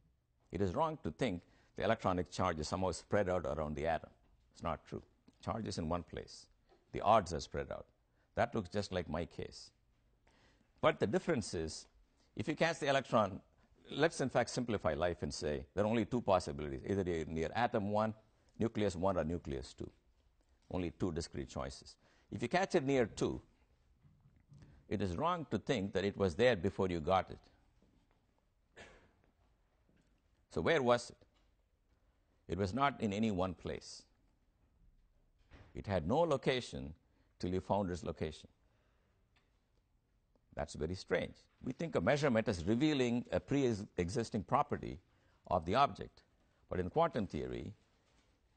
It is wrong to think the electronic charge is somehow spread out around the atom. It's not true. Charge is in one place. The odds are spread out. That looks just like my case. But the difference is, if you catch the electron, let's in fact simplify life and say there are only two possibilities. Either you're near atom 1, nucleus 1, or nucleus 2. Only two discrete choices. If you catch it near 2, it is wrong to think that it was there before you got it. So where was it? It was not in any one place. It had no location till you found its location. That's very strange. We think of measurement as revealing a pre-existing property of the object. But in quantum theory,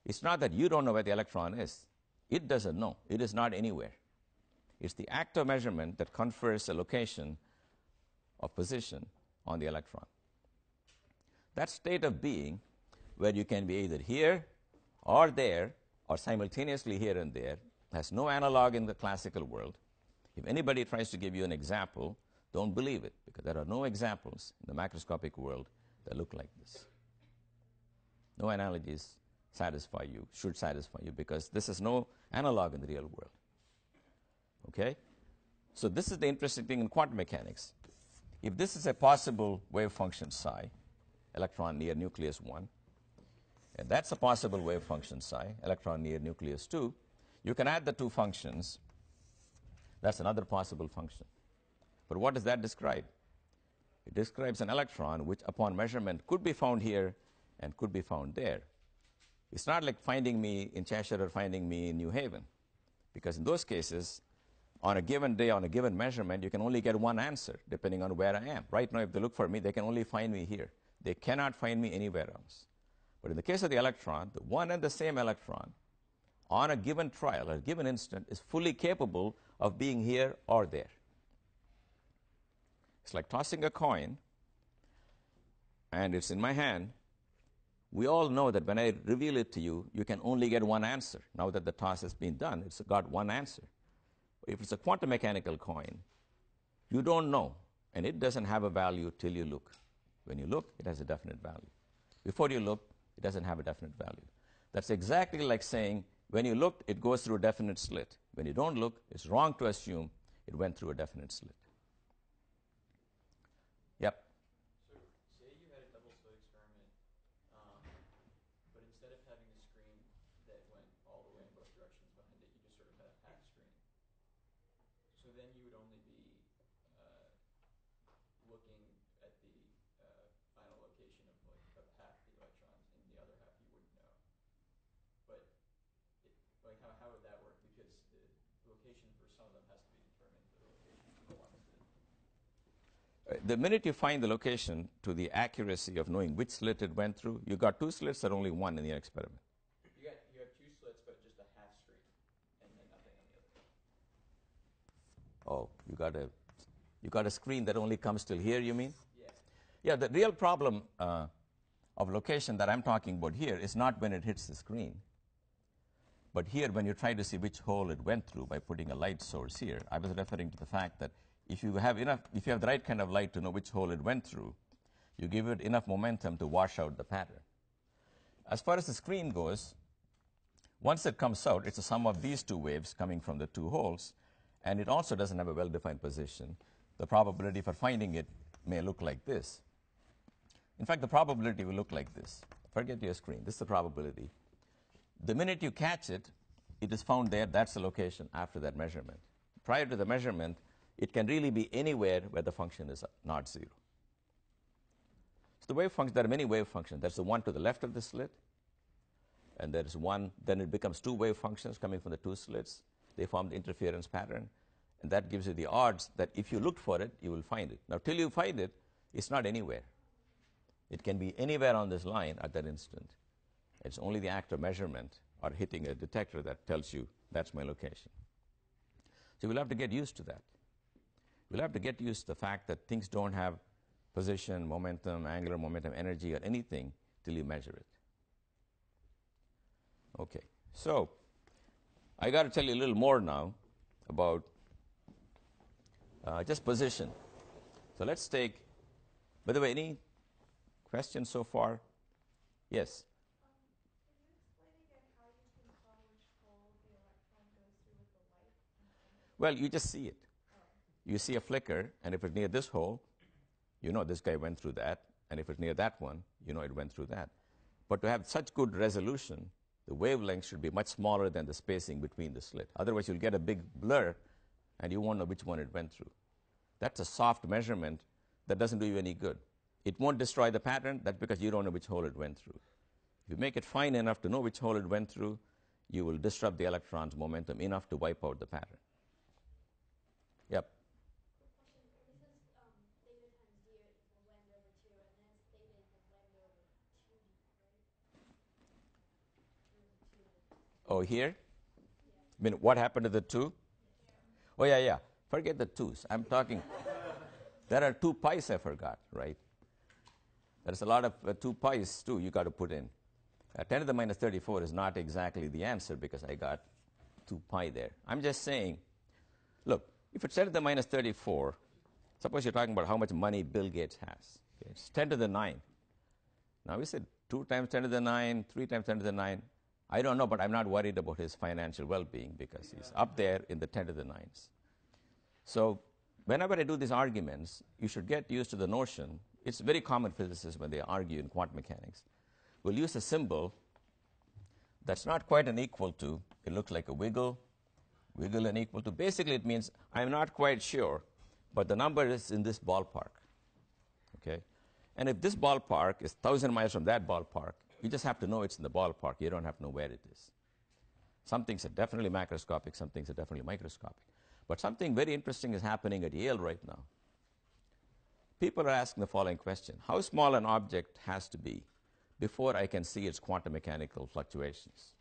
it's not that you don't know where the electron is. It doesn't know. It is not anywhere. It's the act of measurement that confers a location of position on the electron. That state of being, where you can be either here or there, or simultaneously here and there, has no analog in the classical world. If anybody tries to give you an example, don't believe it, because there are no examples in the macroscopic world that look like this. No analogies satisfy you, should satisfy you, because this is no analog in the real world. Okay? So this is the interesting thing in quantum mechanics. If this is a possible wave function psi, electron near nucleus 1, and that's a possible wave function psi, electron near nucleus 2, you can add the two functions. That's another possible function. But what does that describe? It describes an electron which, upon measurement, could be found here and could be found there. It's not like finding me in Cheshire or finding me in New Haven, because in those cases, on a given day, on a given measurement, you can only get one answer, depending on where I am. Right now, if they look for me, they can only find me here. They cannot find me anywhere else. But in the case of the electron, the one and the same electron, on a given trial, or a given instant, is fully capable of being here or there. It's like tossing a coin, and it's in my hand. We all know that when I reveal it to you, you can only get one answer. Now that the toss has been done, it's got one answer. If it's a quantum mechanical coin, you don't know, and it doesn't have a value till you look. When you look, it has a definite value. Before you look, it doesn't have a definite value. That's exactly like saying, when you look, it goes through a definite slit. When you don't look, it's wrong to assume it went through a definite slit. Yep. So, say you had a double slit experiment, but instead of having a screen that went all the way in both directions behind it, you just sort of had a half screen. So then you would only be location for some of them has to be determined, the location for the ones that. The minute you find the location to the accuracy of knowing which slit it went through, you got two slits or only one in the experiment. You have two slits, but just a half screen, and then nothing on the other. Oh, you got a screen that only comes till here, you mean? Yeah. Yeah, the real problem of location that I'm talking about here is not when it hits the screen, but here when you try to see which hole it went through by putting a light source here. I was referring to the fact that if you have the right kind of light to know which hole it went through, you give it enough momentum to wash out the pattern. As far as the screen goes, once it comes out, it's a sum of these two waves coming from the two holes, and it also doesn't have a well-defined position. The probability for finding it may look like this. In fact, the probability will look like this. Forget your screen. This is the probability. The minute you catch it, it is found there. That's the location after that measurement. Prior to the measurement, it can really be anywhere where the function is not zero. So the wave function, there are many wave functions. There's the one to the left of the slit, and there is one, then it becomes two wave functions coming from the two slits. They form the interference pattern, and that gives you the odds that if you look for it, you will find it. Now, till you find it, it's not anywhere. It can be anywhere on this line at that instant. It's only the act of measurement or hitting a detector that tells you that's my location. So we'll have to get used to that. We'll have to get used to the fact that things don't have position, momentum, angular momentum, energy, or anything till you measure it. Okay, so I got to tell you a little more now about just position. So let's take, by the way, any questions so far? Yes? Can you explain again how you can tell which hole the electron goes through with the light in front of it? Well, you just see it. You see a flicker, and if it's near this hole, you know this guy went through that, and if it's near that one, you know it went through that. But to have such good resolution, the wavelength should be much smaller than the spacing between the slit. Otherwise, you'll get a big blur, and you won't know which one it went through. That's a soft measurement that doesn't do you any good. It won't destroy the pattern. That's because you don't know which hole it went through. If you make it fine enough to know which hole it went through, you will disrupt the electron's momentum enough to wipe out the pattern. Yep. Quick question. This is theta times d equals lambda over 2, and then it's theta equals lambda over 2d, right? Oh, here? Yeah. I mean, what happened to the 2? Oh, yeah. Forget the 2's. I'm talking. There are 2 pi's I forgot, right? There's a lot of 2 pi's, too, you got to put in. 10 to the minus 34 is not exactly the answer because I got 2 pi there. I'm just saying, look, if it's 10 to the minus 34, suppose you're talking about how much money Bill Gates has. Okay, it's 10 to the 9. Now, we said 2 times 10 to the 9, 3 times 10 to the 9. I don't know, but I'm not worried about his financial well-being because he's up there in the 10 to the 9s. So whenever I do these arguments, you should get used to the notion. It's very common physicists when they argue in quantum mechanics will use a symbol that's not quite an equal to. It looks like a wiggle and equal to. Basically, it means I'm not quite sure, but the number is in this ballpark. Okay? And if this ballpark is 1,000 miles from that ballpark, you just have to know it's in the ballpark. You don't have to know where it is. Some things are definitely macroscopic. Some things are definitely microscopic. But something very interesting is happening at Yale right now. People are asking the following question. How small an object has to be before I can see its quantum mechanical fluctuations?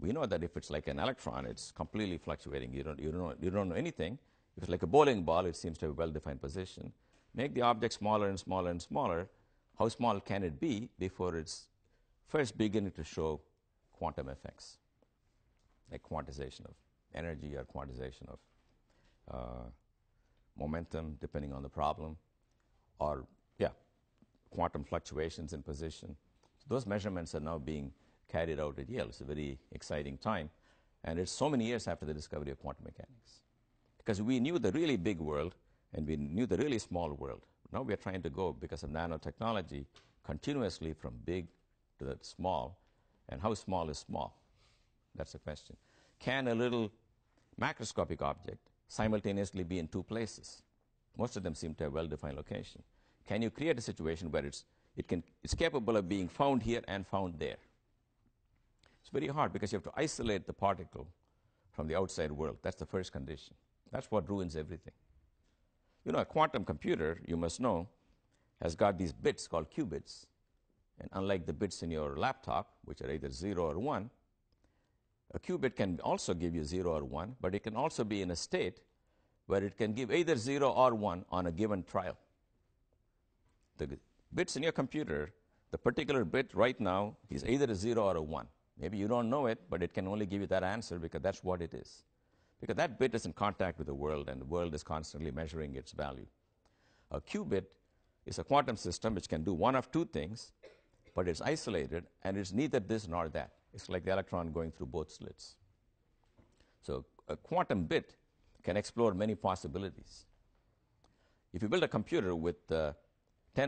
We know that if it's like an electron, it's completely fluctuating. You don't know anything. If it's like a bowling ball, it seems to have a well-defined position. Make the object smaller and smaller and smaller. How small can it be before it's first beginning to show quantum effects, like quantization of energy or quantization of momentum, depending on the problem, or, quantum fluctuations in position. So those measurements are now being carried out at Yale. It's a very exciting time. And it's so many years after the discovery of quantum mechanics. Because we knew the really big world, and we knew the really small world. Now we are trying to go, because of nanotechnology, continuously from big to the small. And how small is small? That's the question. Can a little macroscopic object simultaneously be in 2 places? Most of them seem to have well-defined location. Can you create a situation where it's capable of being found here and found there? It's very hard because you have to isolate the particle from the outside world. That's the first condition. That's what ruins everything. You know, a quantum computer, you must know, has got these bits called qubits. And unlike the bits in your laptop, which are either 0 or 1, a qubit can also give you 0 or 1, but it can also be in a state where it can give either 0 or 1 on a given trial. The bits in your computer, the particular bit right now is either a 0 or a 1. Maybe you don't know it, but it can only give you that answer because that's what it is. Because that bit is in contact with the world, and the world is constantly measuring its value. A qubit is a quantum system which can do one of two things, but it's isolated, and it's neither this nor that. It's like the electron going through both slits. So a quantum bit can explore many possibilities. If you build a computer with 10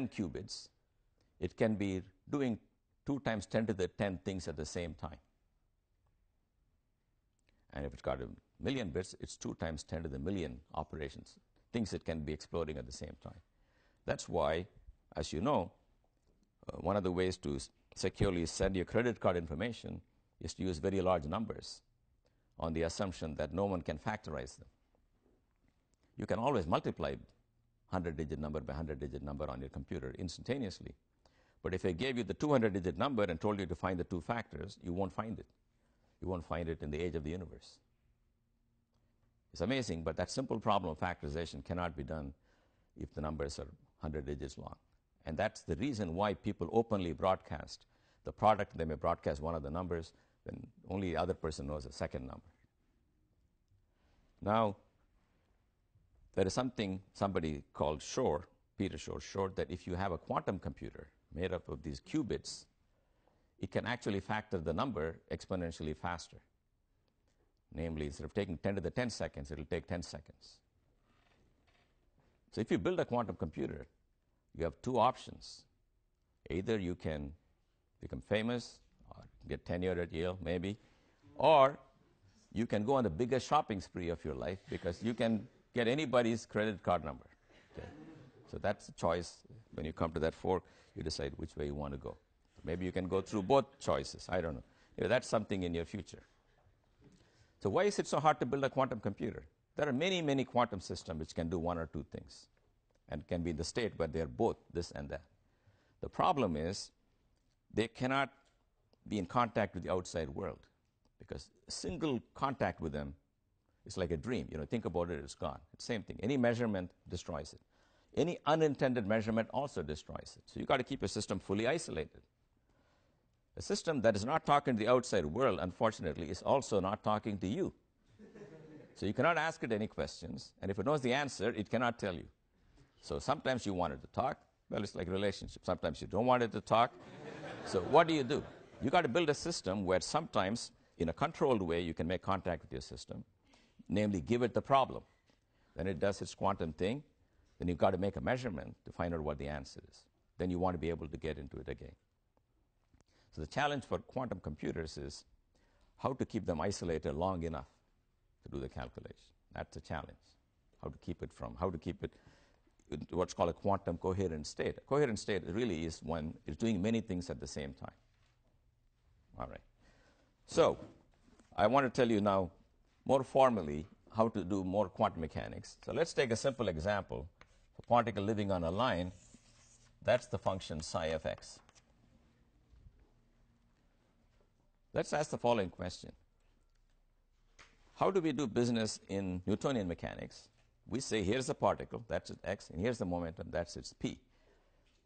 qubits, it can be doing 2 times 10 to the 10 things at the same time. And if it's got 1,000,000 bits, it's 2 times 10 to the million operations, things it can be exploring at the same time. That's why, as you know, one of the ways to securely send your credit card information is to use very large numbers on the assumption that no one can factorize them. You can always multiply 100-digit number by 100-digit number on your computer instantaneously. But if I gave you the 200-digit number and told you to find the 2 factors, you won't find it. You won't find it in the age of the universe. It's amazing, but that simple problem of factorization cannot be done if the numbers are 100 digits long. And that's the reason why people openly broadcast the product. They may broadcast one of the numbers, then only the other person knows the second number. Now, there is somebody called Shor, Peter Shor, showed that if you have a quantum computer made up of these qubits, it can actually factor the number exponentially faster. Namely, instead of taking 10 to the 10 seconds, it will take 10 seconds. So if you build a quantum computer, you have 2 options. Either you can become famous or get tenure at Yale, maybe, or you can go on the biggest shopping spree of your life because you can get anybody's credit card number. Okay? So that's the choice. When you come to that fork, you decide which way you want to go. Maybe you can go through both choices. I don't know. That's something in your future. So why is it so hard to build a quantum computer? There are many, many quantum systems which can do 1 or 2 things and can be in the state where they are both this and that. The problem is they cannot be in contact with the outside world because a single contact with them is like a dream. Think about it, it's gone. It's the same thing. Any measurement destroys it. Any unintended measurement also destroys it. So you've got to keep a system fully isolated. A system that is not talking to the outside world, unfortunately, is also not talking to you. So you cannot ask it any questions, and if it knows the answer, it cannot tell you. So sometimes you want it to talk. Well, it's like a relationship. Sometimes you don't want it to talk. So what do? You got to build a system where sometimes, in a controlled way, you can make contact with your system, namely give it the problem. Then it does its quantum thing. Then you've got to make a measurement to find out what the answer is. Then you want to be able to get into it again. So the challenge for quantum computers is how to keep them isolated long enough to do the calculation. That's a challenge. How to keep it in what's called a quantum coherent state. A coherent state really is when it's doing many things at the same time. All right. So I want to tell you now more formally how to do more quantum mechanics. So let's take a simple example. A particle living on a line, that's the function psi of x. Let's ask the following question. How do we do business in Newtonian mechanics? We say here's a particle, that's its x, and here's the momentum, that's its p.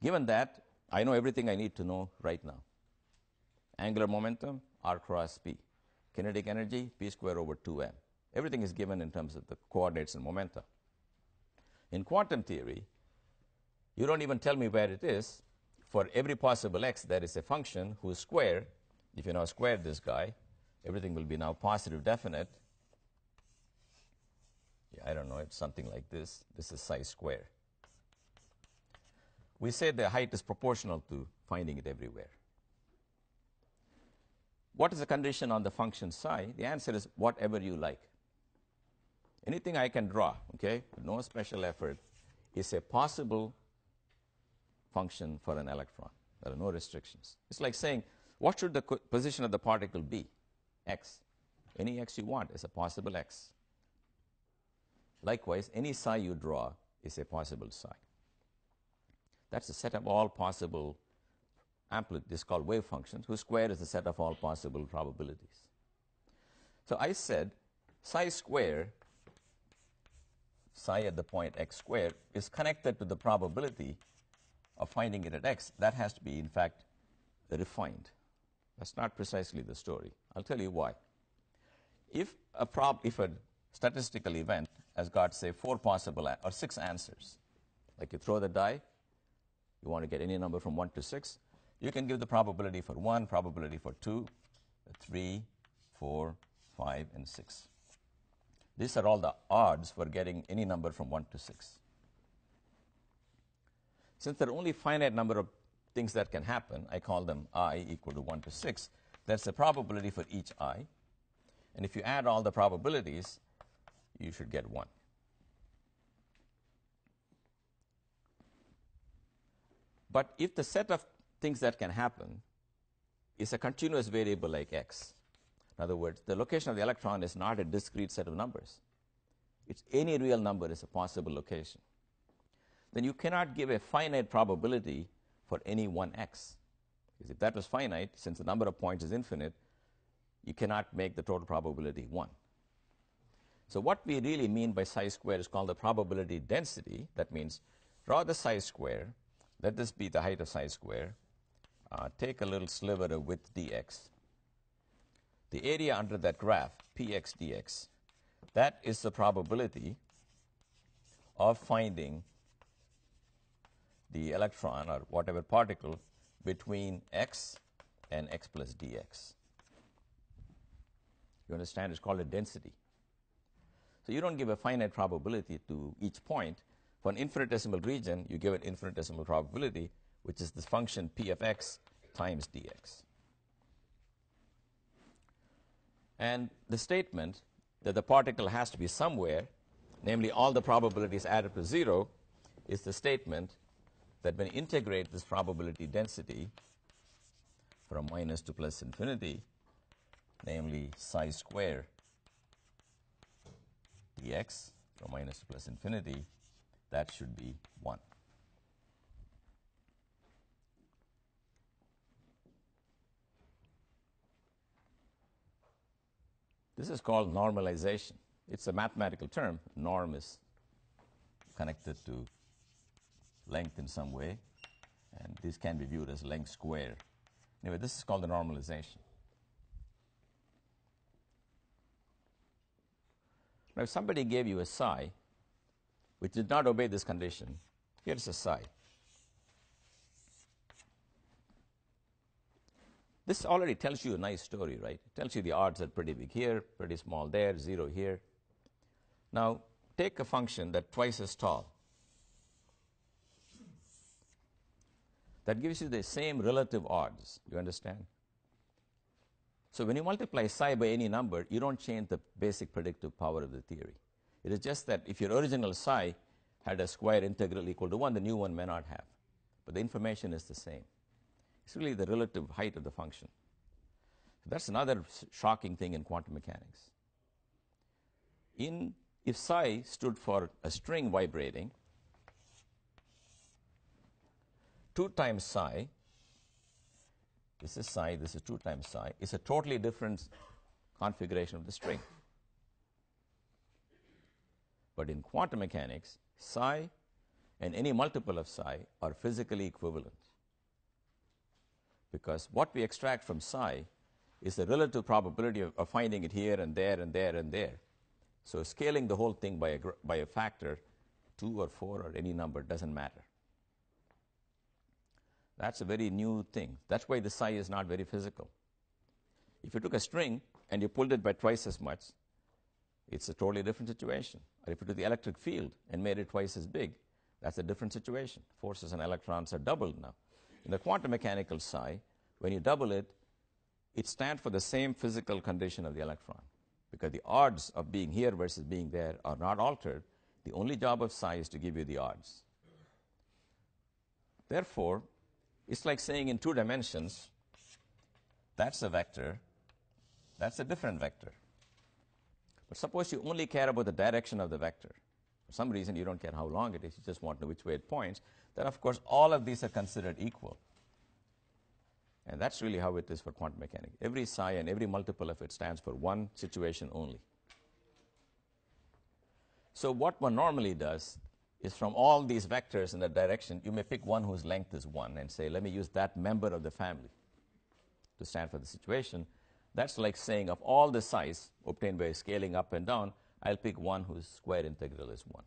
Given that, I know everything I need to know right now. Angular momentum, r cross p. Kinetic energy, p squared over 2m. Everything is given in terms of the coordinates and momentum. In quantum theory, you don't even tell me where it is. For every possible x, there is a function whose square, if you now square this guy, everything will be now positive definite. I don't know, it's something like this. This is psi square. We say the height is proportional to finding it everywhere. What is the condition on the function psi? The answer is whatever you like. Anything I can draw, okay, with no special effort, is a possible function for an electron. There are no restrictions. It's like saying, what should the position of the particle be? X. Any x you want is a possible x. Likewise, any psi you draw is a possible psi. That's the set of all possible amplitude. This is called wave functions, whose square is the set of all possible probabilities. So I said psi square, psi at the point x squared, is connected to the probability of finding it at x. That has to be, in fact, refined. That's not precisely the story. I'll tell you why. If a statistical event has got, say, 4 possible or 6 answers, like you throw the die, you want to get any number from 1 to 6, you can give the probability for 1, probability for 2, 3, 4, 5, and 6. These are all the odds for getting any number from 1 to 6. Since there are only finite number of things that can happen, I call them I equal to 1 to 6. That's the probability for each I. And if you add all the probabilities, you should get 1. But if the set of things that can happen is a continuous variable like x, in other words, the location of the electron is not a discrete set of numbers. It's any real number is a possible location. Then you cannot give a finite probability for any one x. Because if that was finite, since the number of points is infinite, you cannot make the total probability 1. So what we really mean by psi square is called the probability density. That means draw the psi square. Let this be the height of psi square. Take a little sliver of width dx. The area under that graph, px dx, that is the probability of finding the electron or whatever particle between x and x plus dx. You understand? It's called a density. So you don't give a finite probability to each point. For an infinitesimal region, you give an infinitesimal probability, which is this function p of x times dx. And the statement that the particle has to be somewhere, namely all the probabilities added to 0, is the statement that when you integrate this probability density from minus to plus infinity, namely psi square dx from minus to plus infinity, that should be 1. This is called normalization. It's a mathematical term. Norm is connected to length in some way, and this can be viewed as length square. Anyway, this is called the normalization. Now, if somebody gave you a psi which did not obey this condition, here's a psi. This already tells you a nice story, right? It tells you the odds are pretty big here, pretty small there, 0 here. Now, take a function that's twice as tall. That gives you the same relative odds. You understand? So when you multiply psi by any number, you don't change the basic predictive power of the theory. It is just that if your original psi had a square integral equal to 1, the new one may not have. But the information is the same. It's really the relative height of the function. So that's another shocking thing in quantum mechanics. If psi stood for a string vibrating, 2 times psi, this is psi, this is 2 times psi, is a totally different configuration of the string. But in quantum mechanics, psi and any multiple of psi are physically equivalent. Because what we extract from psi is the relative probability of finding it here and there and there and there. So scaling the whole thing by a factor, 2 or 4 or any number, doesn't matter. That's a very new thing. That's why the psi is not very physical. If you took a string and you pulled it by twice as much, it's a totally different situation. Or if you took the electric field and made it twice as big, that's a different situation. Forces and electrons are doubled now. In the quantum mechanical psi, when you double it, it stands for the same physical condition of the electron. Because the odds of being here versus being there are not altered. The only job of psi is to give you the odds. Therefore, it's like saying in 2 dimensions, that's a vector, that's a different vector. But suppose you only care about the direction of the vector. For some reason, you don't care how long it is. You just want to know which way it points. Then, of course, all of these are considered equal. And that's really how it is for quantum mechanics. Every psi and every multiple of it stands for one situation only. So what one normally does is from all these vectors in that direction, you may pick one whose length is 1 and say, let me use that member of the family to stand for the situation. That's like saying of all the psi's obtained by scaling up and down, I'll pick one whose square integral is 1.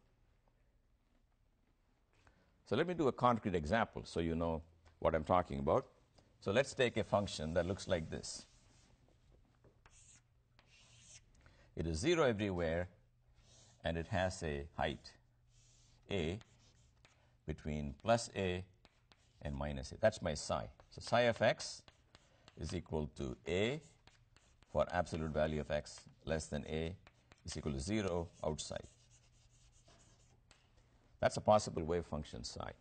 So let me do a concrete example so you know what I'm talking about. So let's take a function that looks like this. It is 0 everywhere, and it has a height a between plus a and minus a. That's my psi. So psi of x is equal to a for absolute value of x less than a is equal to 0 outside. That's a possible wave function psi.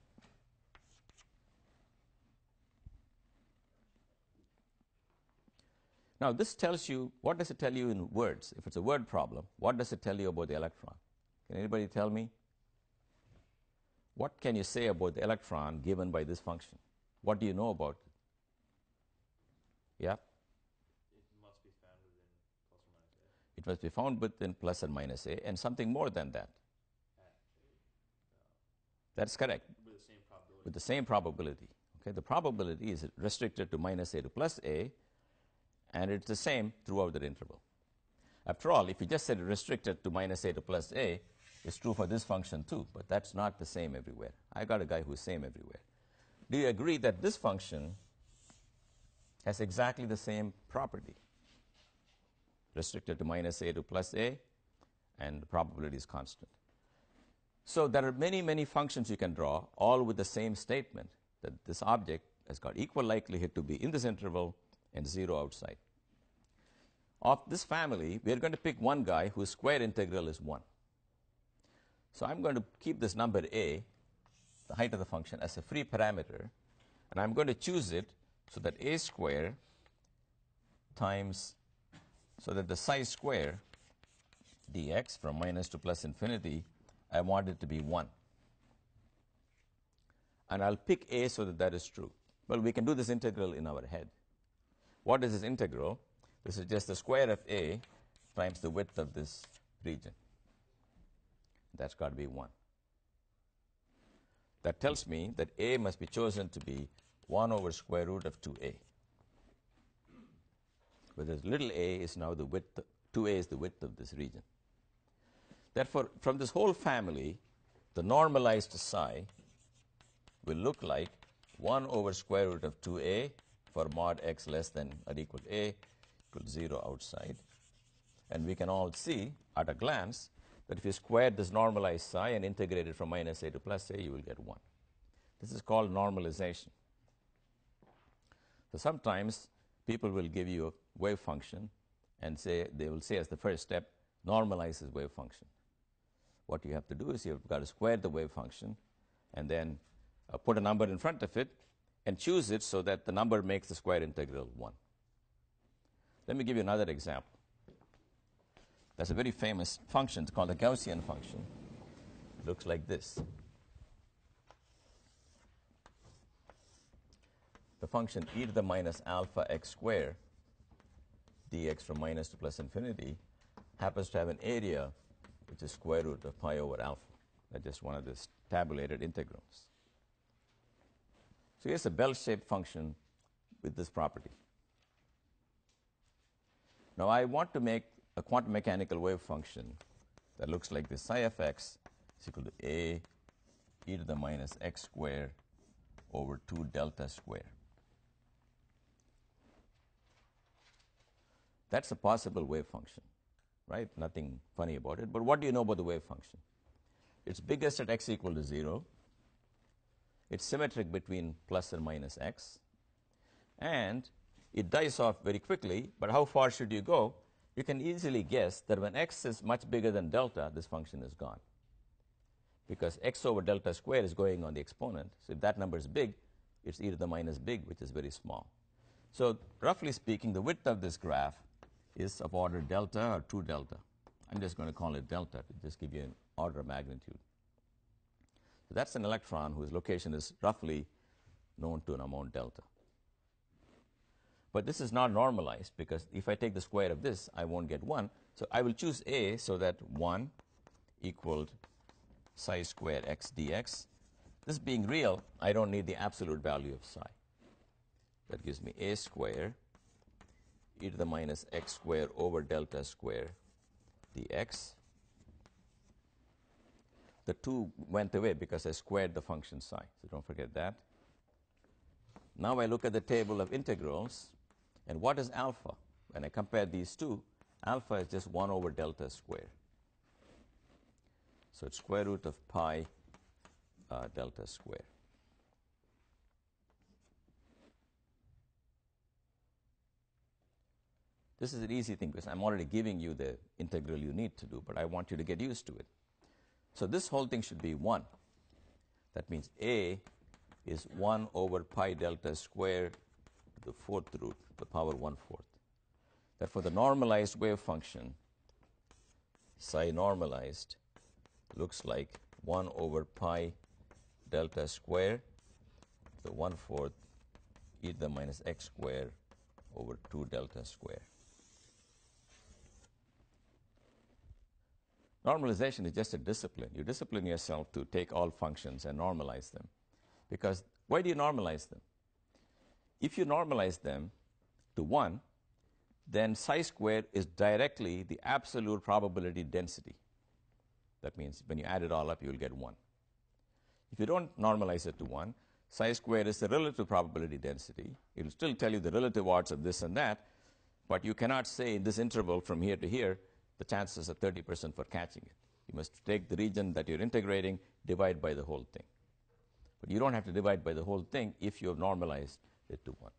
Now, this tells you, what does it tell you in words? If it's a word problem, what does it tell you about the electron? Can anybody tell me? What can you say about the electron given by this function? What do you know about it? Yeah? It must be found within plus or minus a. It must be found within plus and minus a, and something more than that. That's correct. With the same probability. With the same probability. Okay? The probability is restricted to minus a to plus a, and it's the same throughout that interval. After all, if you just said restricted to minus a to plus a, it's true for this function too, but that's not the same everywhere. I got a guy who's same everywhere. Do you agree that this function has exactly the same property? Restricted to minus a to plus a, and the probability is constant. So there are many, many functions you can draw, all with the same statement, that this object has got equal likelihood to be in this interval and 0 outside. Of this family, we are going to pick one guy whose square integral is 1. So I'm going to keep this number a, the height of the function, as a free parameter, and I'm going to choose it so that a square times, so that the psi square dx from minus to plus infinity, I want it to be 1. And I'll pick a so that that is true. Well, we can do this integral in our head. What is this integral? This is just the square of a times the width of this region. That's got to be 1. That tells me that a must be chosen to be 1 over square root of 2a. Whereas little a is now the width, 2a is the width of this region. Therefore, from this whole family, the normalized psi will look like 1 over square root of 2a for mod x less than or equal to a equals 0 outside. And we can all see at a glance that if you square this normalized psi and integrate it from minus a to plus a, you will get 1. This is called normalization. So sometimes people will give you a wave function and say, they will say as the first step, normalize this wave function. What you have to do is you've got to square the wave function and then put a number in front of it and choose it so that the number makes the square integral 1. Let me give you another example. That's a very famous function. It's called the Gaussian function. It looks like this. The function e to the minus alpha x squared dx from minus to plus infinity happens to have an area which is square root of pi over alpha. That's just one of the tabulated integrals. So here's a bell-shaped function with this property. Now I want to make a quantum mechanical wave function that looks like this. Psi of x is equal to a e to the minus x squared over 2 delta squared. That's a possible wave function, right? Nothing funny about it. But what do you know about the wave function? It's biggest at x equal to 0. It's symmetric between plus and minus x. And it dies off very quickly. But how far should you go? You can easily guess that when x is much bigger than delta, this function is gone. Because x over delta squared is going on the exponent. So if that number is big, it's e to the minus big, which is very small. So roughly speaking, the width of this graph is of order delta or 2 delta. I'm just going to call it delta to just give you an order of magnitude. So that's an electron whose location is roughly known to an amount delta. But this is not normalized, because if I take the square of this, I won't get 1. So I will choose A so that 1 equaled psi square x dx. This being real, I don't need the absolute value of psi. That gives me A square e to the minus x square over delta square dx. The 2 went away because I squared the function psi, so don't forget that. Now I look at the table of integrals, and what is alpha? When I compare these two, alpha is just 1 over delta square. So it's square root of pi delta square. This is an easy thing because I'm already giving you the integral you need to do, but I want you to get used to it. So this whole thing should be 1. That means A is 1 over pi delta square to the 4th root, the power 1/4. Therefore, the normalized wave function, psi normalized, looks like 1 over pi delta square to the 1/4 e to the minus x square over 2 delta square. Normalization is just a discipline. You discipline yourself to take all functions and normalize them. Because why do you normalize them? If you normalize them to 1, then psi squared is directly the absolute probability density. That means when you add it all up, you will get 1. If you don't normalize it to 1, psi squared is the relative probability density. It will still tell you the relative odds of this and that, but you cannot say in this interval from here to here, the chances are 30% for catching it. You must take the region that you're integrating, divide by the whole thing. But you don't have to divide by the whole thing if you have normalized it to 1.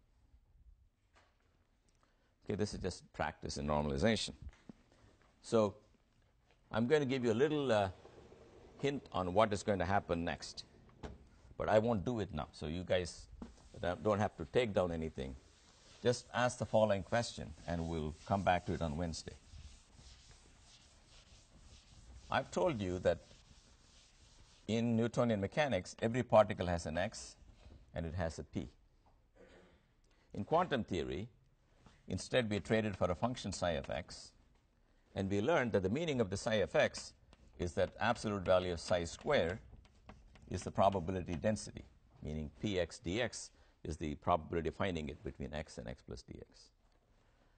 Okay, this is just practice in normalization. So I'm going to give you a little hint on what is going to happen next. But I won't do it now. So you guys don't have to take down anything. Just ask the following question, and we'll come back to it on Wednesday. I've told you that in Newtonian mechanics, every particle has an x and it has a p. In quantum theory, instead we traded for a function psi of x, and we learned that the meaning of the psi of x is that absolute value of psi square is the probability density, meaning px dx is the probability of finding it between x and x plus dx.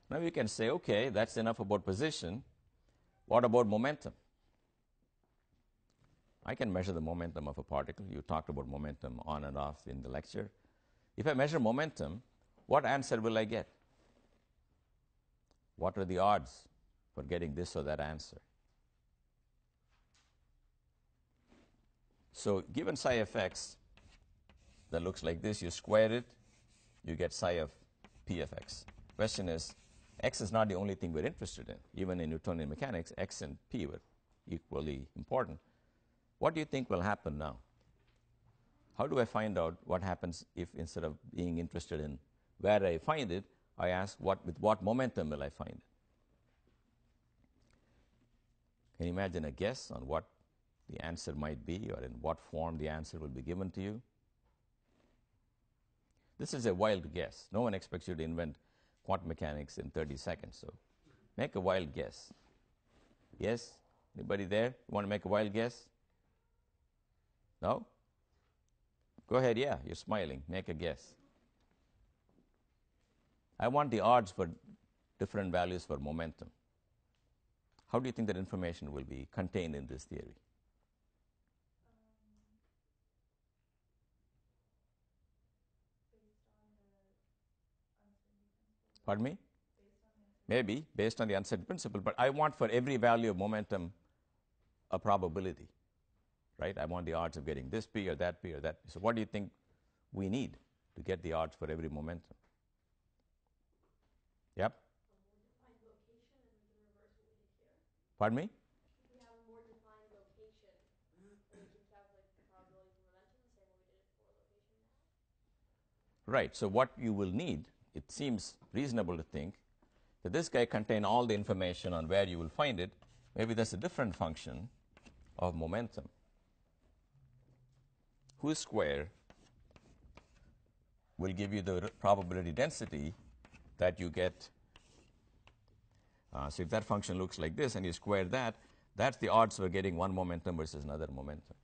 Now you can say, okay, that's enough about position. What about momentum? I can measure the momentum of a particle. You talked about momentum on and off in the lecture. If I measure momentum, what answer will I get? What are the odds for getting this or that answer? So given psi of x that looks like this, you square it, you get psi of p of x. Question is, x is not the only thing we're interested in. Even in Newtonian mechanics, x and p were equally important. What do you think will happen now? How do I find out what happens if instead of being interested in where I find it, I ask with what momentum will I find it? Can you imagine a guess on what the answer might be, or in what form the answer will be given to you? This is a wild guess. No one expects you to invent quantum mechanics in 30 seconds, so make a wild guess. Yes? Anybody there? You want to make a wild guess? No? Go ahead, yeah, you're smiling. Make a guess. I want the odds for different values for momentum. How do you think that information will be contained in this theory? Pardon me? Maybe, based on the uncertainty principle, but I want for every value of momentum a probability, right? I want the odds of getting this p or that p or that. So what do you think we need to get the odds for every momentum? Yep? More defined location, and we can reverse what we did here. Pardon me? We have a more defined location, and we can calculate the probability for momentum the same way we did it for location now. Right. So what you will need, it seems reasonable to think that this guy contains all the information on where you will find it, maybe that's a different function of momentum, whose square will give you the probability density that you get. So if that function looks like this and you square that, that's the odds for getting one momentum versus another momentum.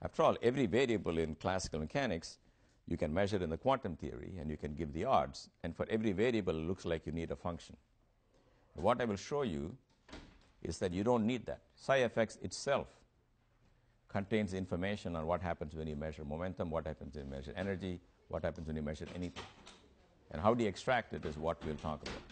After all, every variable in classical mechanics you can measure in the quantum theory, and you can give the odds. And for every variable, it looks like you need a function. What I will show you is that you don't need that. Psi fx itself contains information on what happens when you measure momentum, what happens when you measure energy, what happens when you measure anything. And how do you extract it is what we'll talk about.